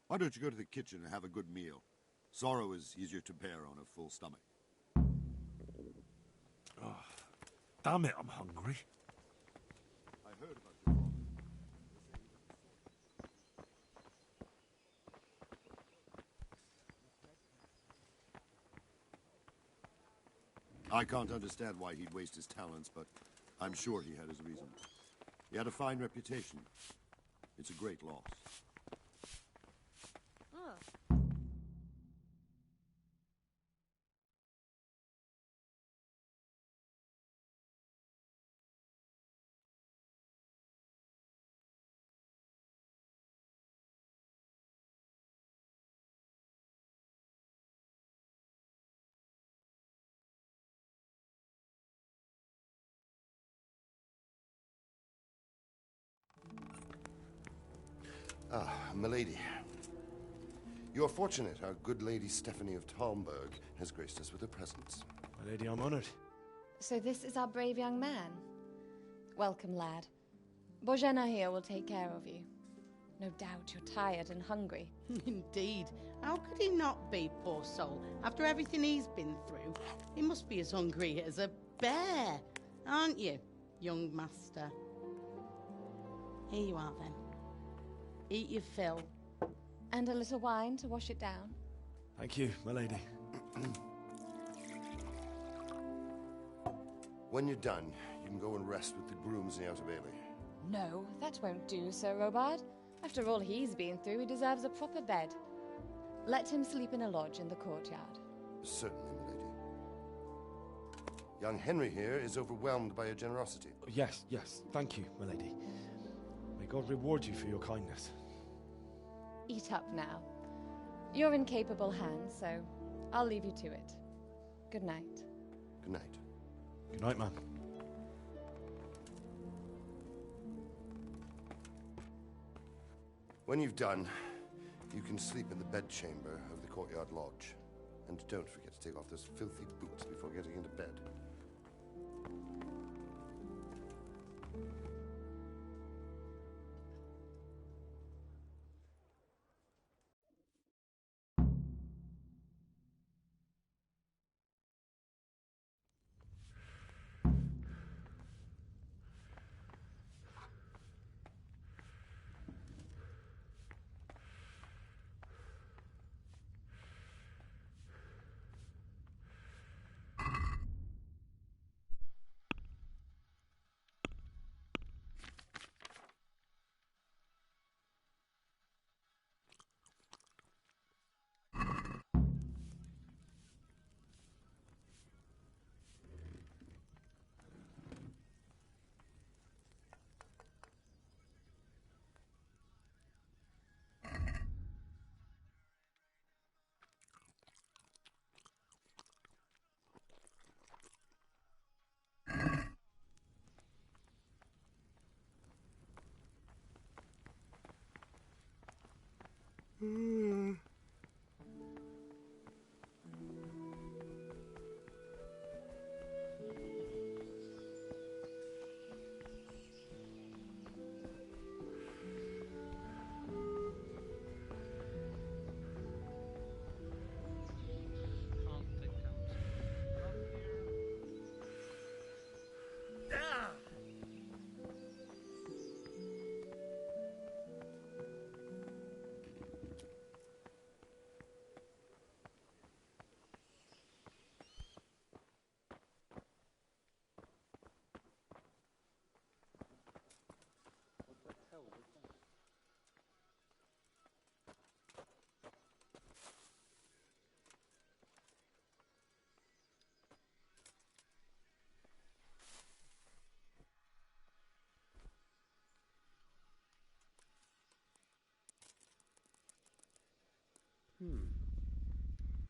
Why don't you go to the kitchen and have a good meal? Sorrow is easier to bear on a full stomach. Oh, damn it, I'm hungry. I heard about your father. I can't understand why he'd waste his talents, but I'm sure he had his reasons. He had a fine reputation. It's a great loss. Oh. Ah, milady. You're fortunate our good lady Stephanie of Talmberg has graced us with her presence. My lady, I'm honored. So this is our brave young man. Welcome, lad. Bojena here will take care of you. No doubt you're tired and hungry. Indeed. How could he not be, poor soul? After everything he's been through, he must be as hungry as a bear, aren't you, young master? Here you are, then. Eat your fill. And a little wine to wash it down. Thank you, my lady. When you're done, you can go and rest with the grooms in the Outer Bailey. No, that won't do, Sir Robard. After all he's been through, he deserves a proper bed. Let him sleep in a lodge in the courtyard. Certainly, milady. Young Henry here is overwhelmed by your generosity. Yes, thank you, my lady. May God reward you for your kindness. Eat up now. You're in capable hands, so I'll leave you to it. Good night. Good night. Good night, ma'am. When you've done, you can sleep in the bedchamber of the courtyard lodge. And don't forget to take off those filthy boots before getting into bed.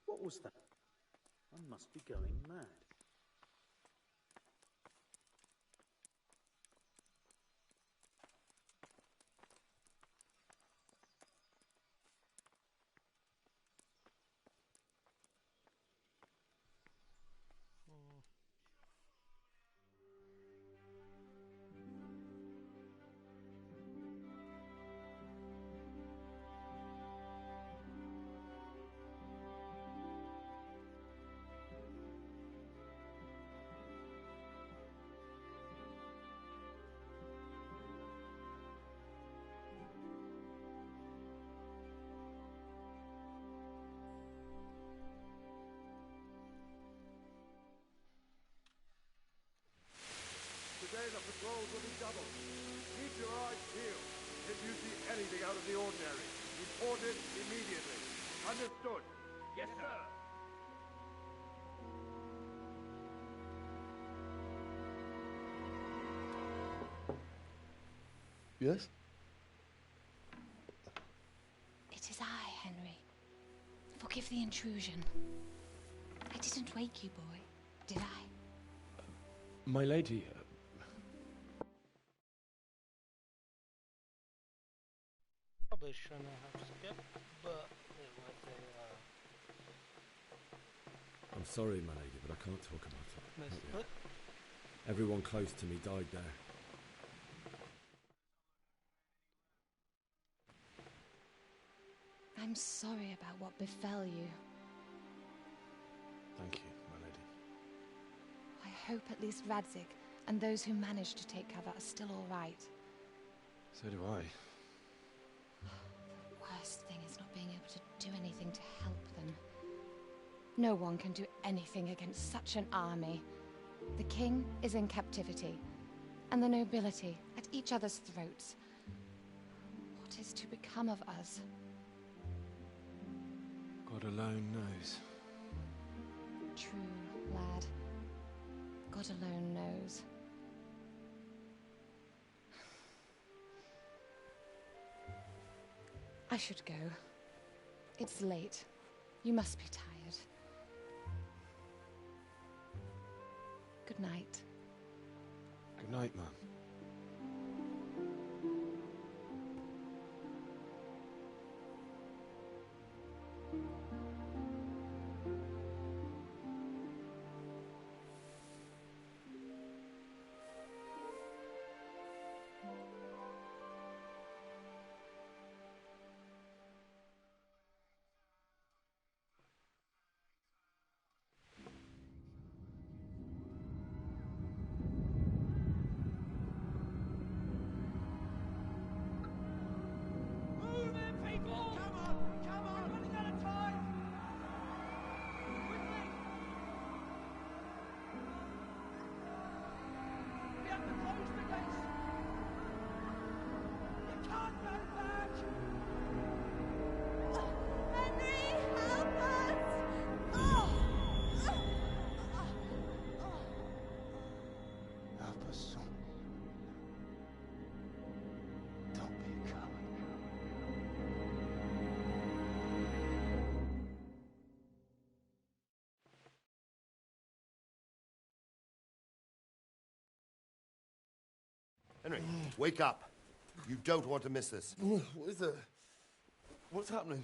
What was that? I must be going mad. trouble. Keep your eyes peeled. If you see anything out of the ordinary, report it immediately. Understood? Yes, sir. Yes? It is I, Henry. Forgive the intrusion. I didn't wake you, boy, did I? My lady, Probably shouldn't have skipped, but it was a I'm sorry, my lady, but I can't talk about it. Not missplit. yet. Everyone close to me died there. I'm sorry about what befell you. Thank you, my lady. I hope at least Radzig and those who managed to take cover are still all right. So do I. The worst thing is not being able to do anything to help them. No one can do anything against such an army. The king is in captivity, and the nobility at each other's throats. What is to become of us? God alone knows. True, lad. God alone knows. I should go. It's late. You must be tired. Good night. Good night, Mum. Move it, people! Come on! Come on! We're running out of time! Quickly! We have to close the gates! You can't go back! Henry, help us! Help us, son. Don't be a coward. Henry, wake up. You don't want to miss this. What is it? What's happening?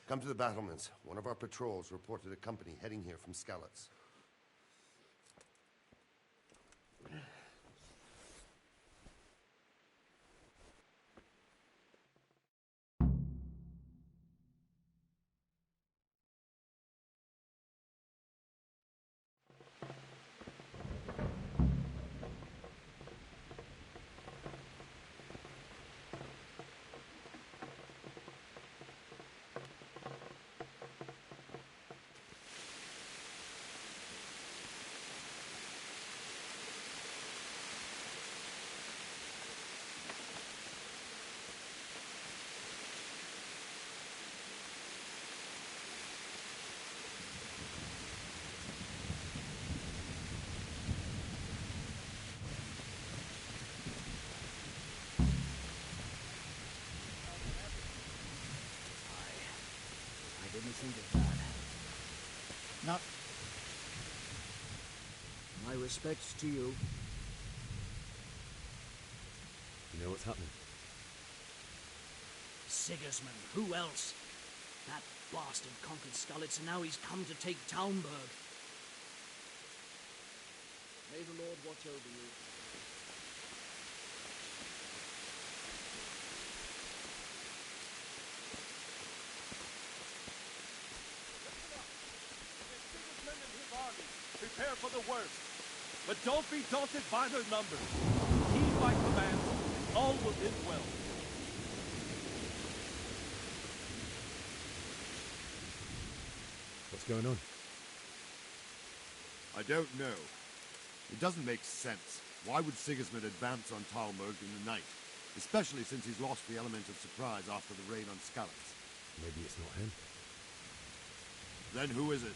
Come to the battlements. One of our patrols reported a company heading here from Skalitz. I didn't think of that. Not... My respects to you. You know what's happening? Sigismund, who else? That bastard conquered Skalitz and now he's come to take Townburg. May the Lord watch over you. Sigismund and his army. Prepare for the worst. But don't be daunted by their numbers. Heed my command, and all will end well. What's going on? I don't know. It doesn't make sense. Why would Sigismund advance on Talmberg in the night? Especially since he's lost the element of surprise after the raid on Skalitz. Maybe it's not him. Then who is it?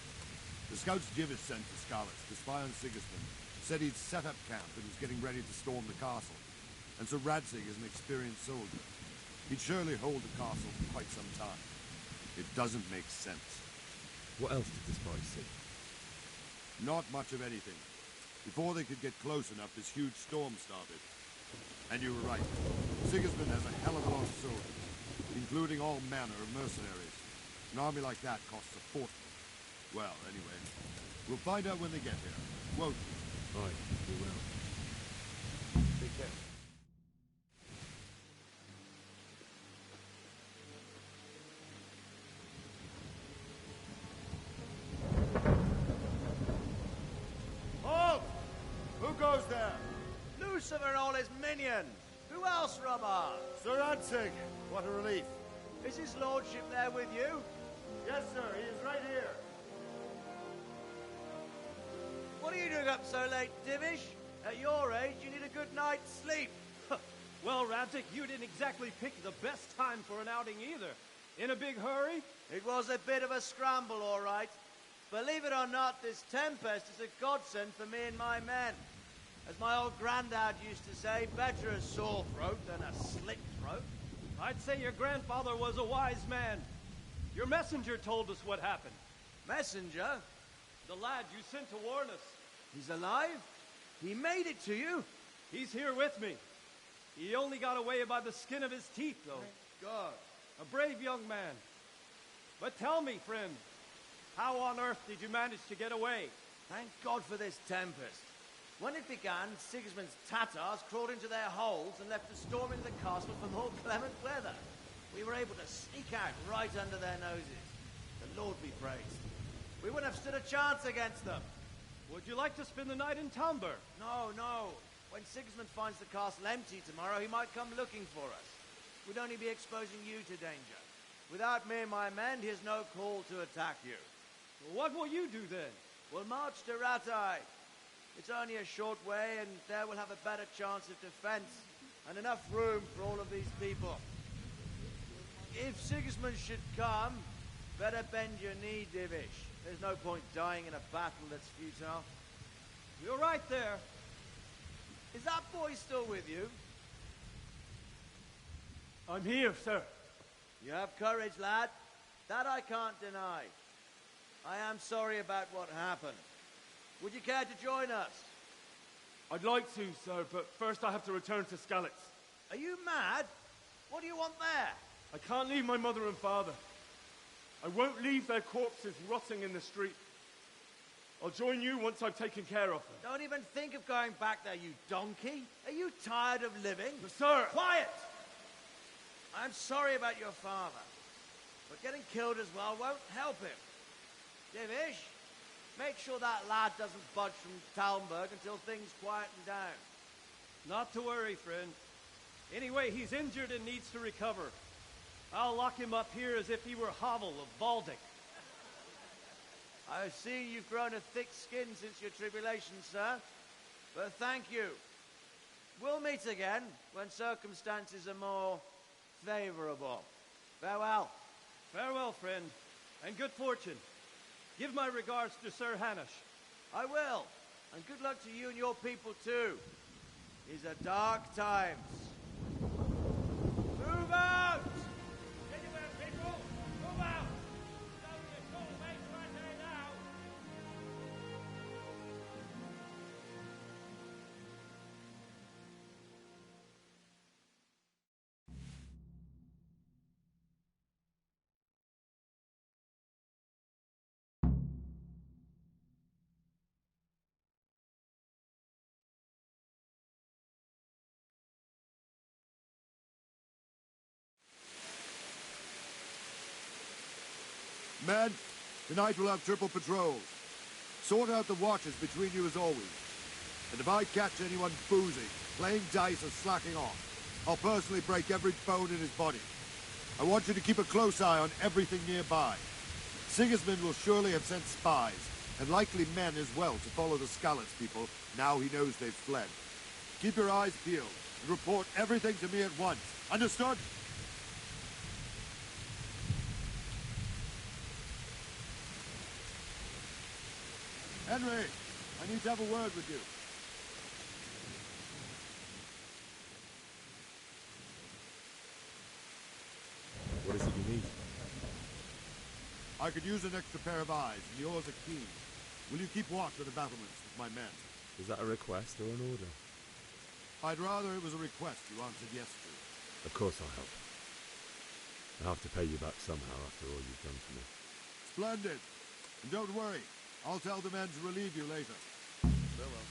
The scouts Jivis sent to Skalitz to spy on Sigismund said he'd set up camp and was getting ready to storm the castle. And so Radzig is an experienced soldier. He'd surely hold the castle for quite some time. It doesn't make sense. What else did the spies see? Not much of anything. Before they could get close enough, this huge storm started. And you were right. Sigismund has a hell of a lot of soldiers, including all manner of mercenaries. An army like that costs a fortune. Well, anyway, we'll find out when they get here, won't we? Aye, we will. Take care. Halt! Who goes there? Lucifer and all his minions. Who else, Robber? Sir Radzig, what a relief. Is his lordship there with you? Yes, sir, he is right here. What are you doing up so late, Divish? At your age, you need a good night's sleep. Well, Radzig, you didn't exactly pick the best time for an outing either. In a big hurry? It was a bit of a scramble, all right. Believe it or not, this tempest is a godsend for me and my men. As my old granddad used to say, better a sore throat than a slit throat. I'd say your grandfather was a wise man. Your messenger told us what happened. Messenger? The lad you sent to warn us. He's alive? He made it to you? He's here with me. He only got away by the skin of his teeth, though. Thank God. A brave young man. But tell me, friend, how on earth did you manage to get away? Thank God for this tempest. When it began, Sigismund's Tatars crawled into their holes and left us storming the castle for more clement weather. We were able to sneak out right under their noses. The Lord be praised. We wouldn't have stood a chance against them. Would you like to spend the night in Talmberg? No, no. When Sigismund finds the castle empty tomorrow, he might come looking for us. We'd only be exposing you to danger. Without me and my men, he has no call to attack you. Well, what will you do then? We'll march to Ratai. It's only a short way, and there we'll have a better chance of defense and enough room for all of these people. If Sigismund should come, better bend your knee, Divish. There's no point dying in a battle that's futile. You're right there. Is that boy still with you? I'm here, sir. You have courage, lad. That I can't deny. I am sorry about what happened. Would you care to join us? I'd like to, sir, but first I have to return to Skalitz. Are you mad? What do you want there? I can't leave my mother and father. I won't leave their corpses rotting in the street. I'll join you once I've taken care of them. Don't even think of going back there, you donkey. Are you tired of living? Sir! Quiet! I'm sorry about your father, but getting killed as well won't help him. Divish, make sure that lad doesn't budge from Talmberg until things quieten down. Not to worry, friend. Anyway, he's injured and needs to recover. I'll lock him up here as if he were Havel of Baldic. I see you've grown a thick skin since your tribulation, sir. But thank you. We'll meet again when circumstances are more favorable. Farewell. Farewell, friend, and good fortune. Give my regards to Sir Hanush. I will. And good luck to you and your people, too. These are dark times. Move out! Anywhere, people! Move out! Don't be called mates right there now! Men, tonight we'll have triple patrols. Sort out the watches between you as always. And if I catch anyone boozing, playing dice or slacking off, I'll personally break every bone in his body. I want you to keep a close eye on everything nearby. Sigismund will surely have sent spies, and likely men as well, to follow the Skalitz people now he knows they've fled. Keep your eyes peeled and report everything to me at once. Understood? Henry, I need to have a word with you. What is it you need? I could use an extra pair of eyes, and yours are keen. Will you keep watch at the battlements with my men? Is that a request or an order? I'd rather it was a request you answered yes to. Of course I'll help. I'll have to pay you back somehow after all you've done for me. Splendid. And don't worry, I'll tell the men to relieve you later. Farewell.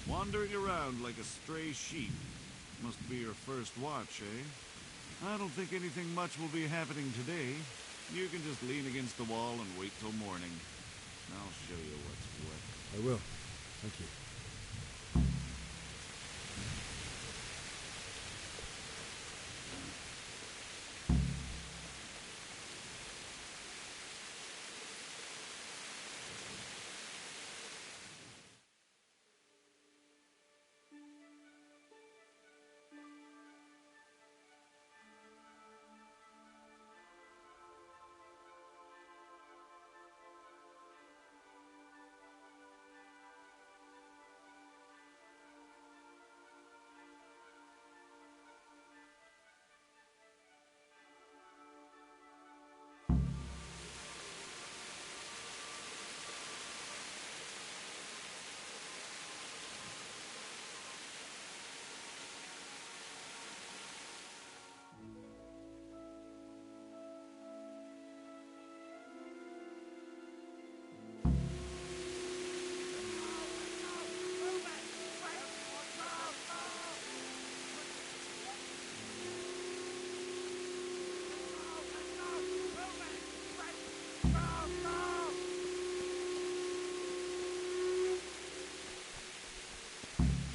Wandering around like a stray sheep. Must be your first watch, eh? I don't think anything much will be happening today. You can just lean against the wall and wait till morning. I'll show you what's what. I will. Thank you.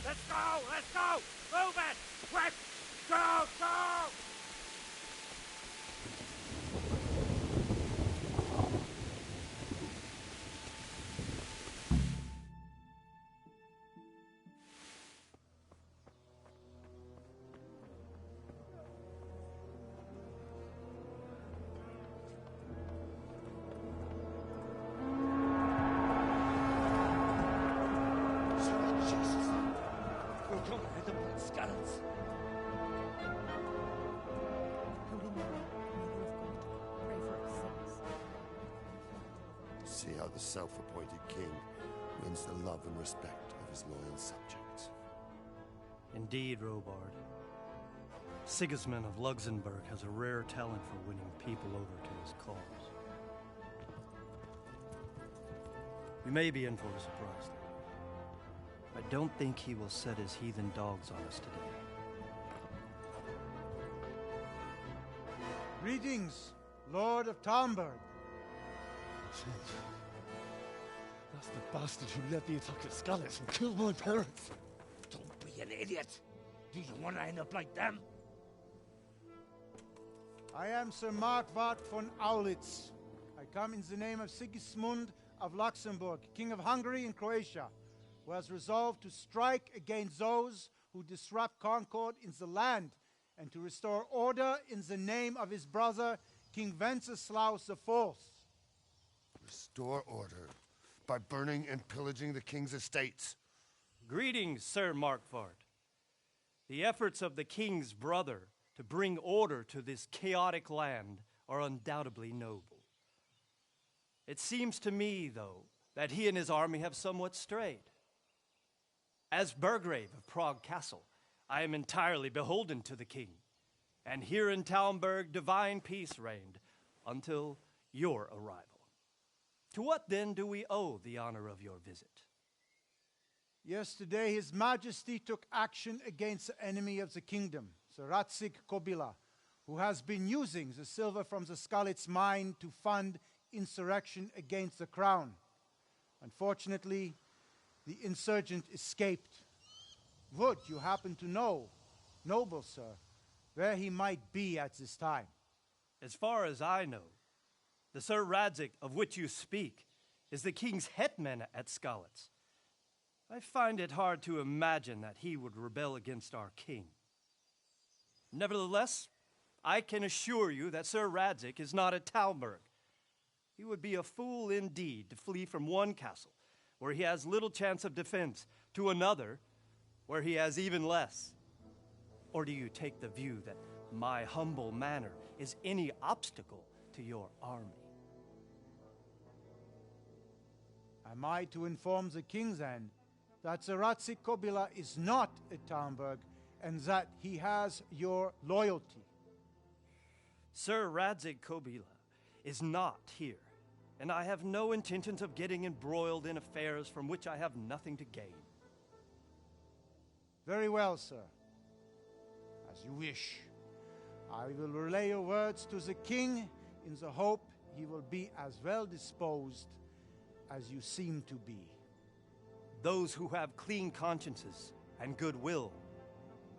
Let's go! Let's go! Move it! Quick! Go! Go! See how the self-appointed king wins the love and respect of his loyal subjects. Indeed, Robard. Sigismund of Luxembourg has a rare talent for winning people over to his cause. We may be in for a surprise, though. I don't think he will set his heathen dogs on us today. Greetings, Lord of Talmberg. That's the bastard who led the attack at Scarlet and killed my parents. Don't be an idiot. Do you want to end up like them? I am Sir Markwart von Aulitz. I come in the name of Sigismund of Luxembourg, King of Hungary and Croatia, who has resolved to strike against those who disrupt concord in the land and to restore order in the name of his brother, King Wenceslaus IV. Restore order by burning and pillaging the king's estates. Greetings, Sir Markwart. The efforts of the king's brother to bring order to this chaotic land are undoubtedly noble. It seems to me, though, that he and his army have somewhat strayed. As Burgrave of Prague Castle, I am entirely beholden to the king, and here in Talmberg divine peace reigned until your arrival. To what then do we owe the honor of your visit? Yesterday, His Majesty took action against the enemy of the kingdom, Sir Ratzik Kobila, who has been using the silver from the Skalitz mine to fund insurrection against the crown. Unfortunately, the insurgent escaped. Would you happen to know, noble sir, where he might be at this time? As far as I know, the Sir Radzik of which you speak is the king's hetman at Skalitz. I find it hard to imagine that he would rebel against our king. Nevertheless, I can assure you that Sir Radzik is not at Talmberg. He would be a fool indeed to flee from one castle where he has little chance of defense to another where he has even less. Or do you take the view that my humble manner is any obstacle to your army? Am I to inform the king then that Sir Ratzik Kobila is not at Talmberg and that he has your loyalty? Sir Radzik Kobila is not here, and I have no intentions of getting embroiled in affairs from which I have nothing to gain. Very well, sir. As you wish. I will relay your words to the king in the hope he will be as well disposed as you seem to be. Those who have clean consciences and goodwill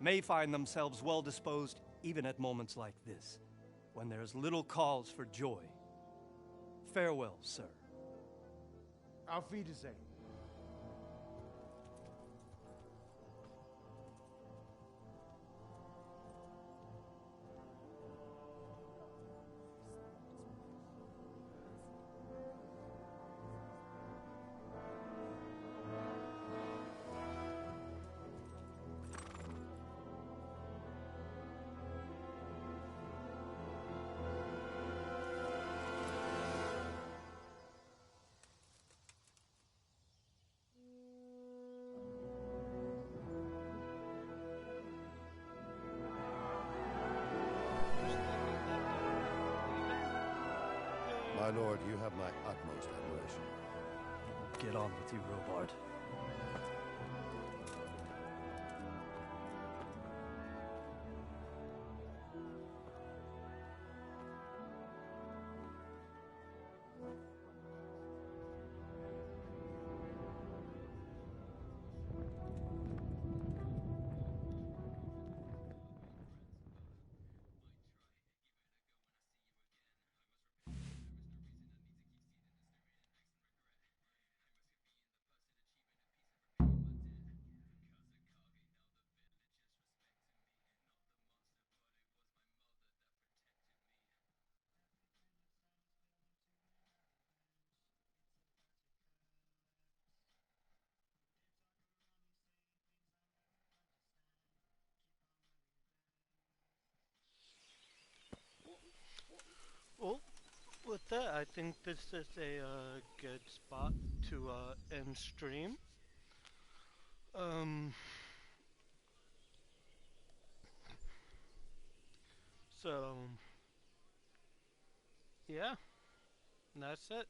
may find themselves well disposed even at moments like this, when there is little cause for joy. Farewell, sir. Auf Wiedersehen. My lord, you have my utmost admiration. Get on with you, Robard. Well, with that, I think this is a good spot to end stream. So, yeah, that's it.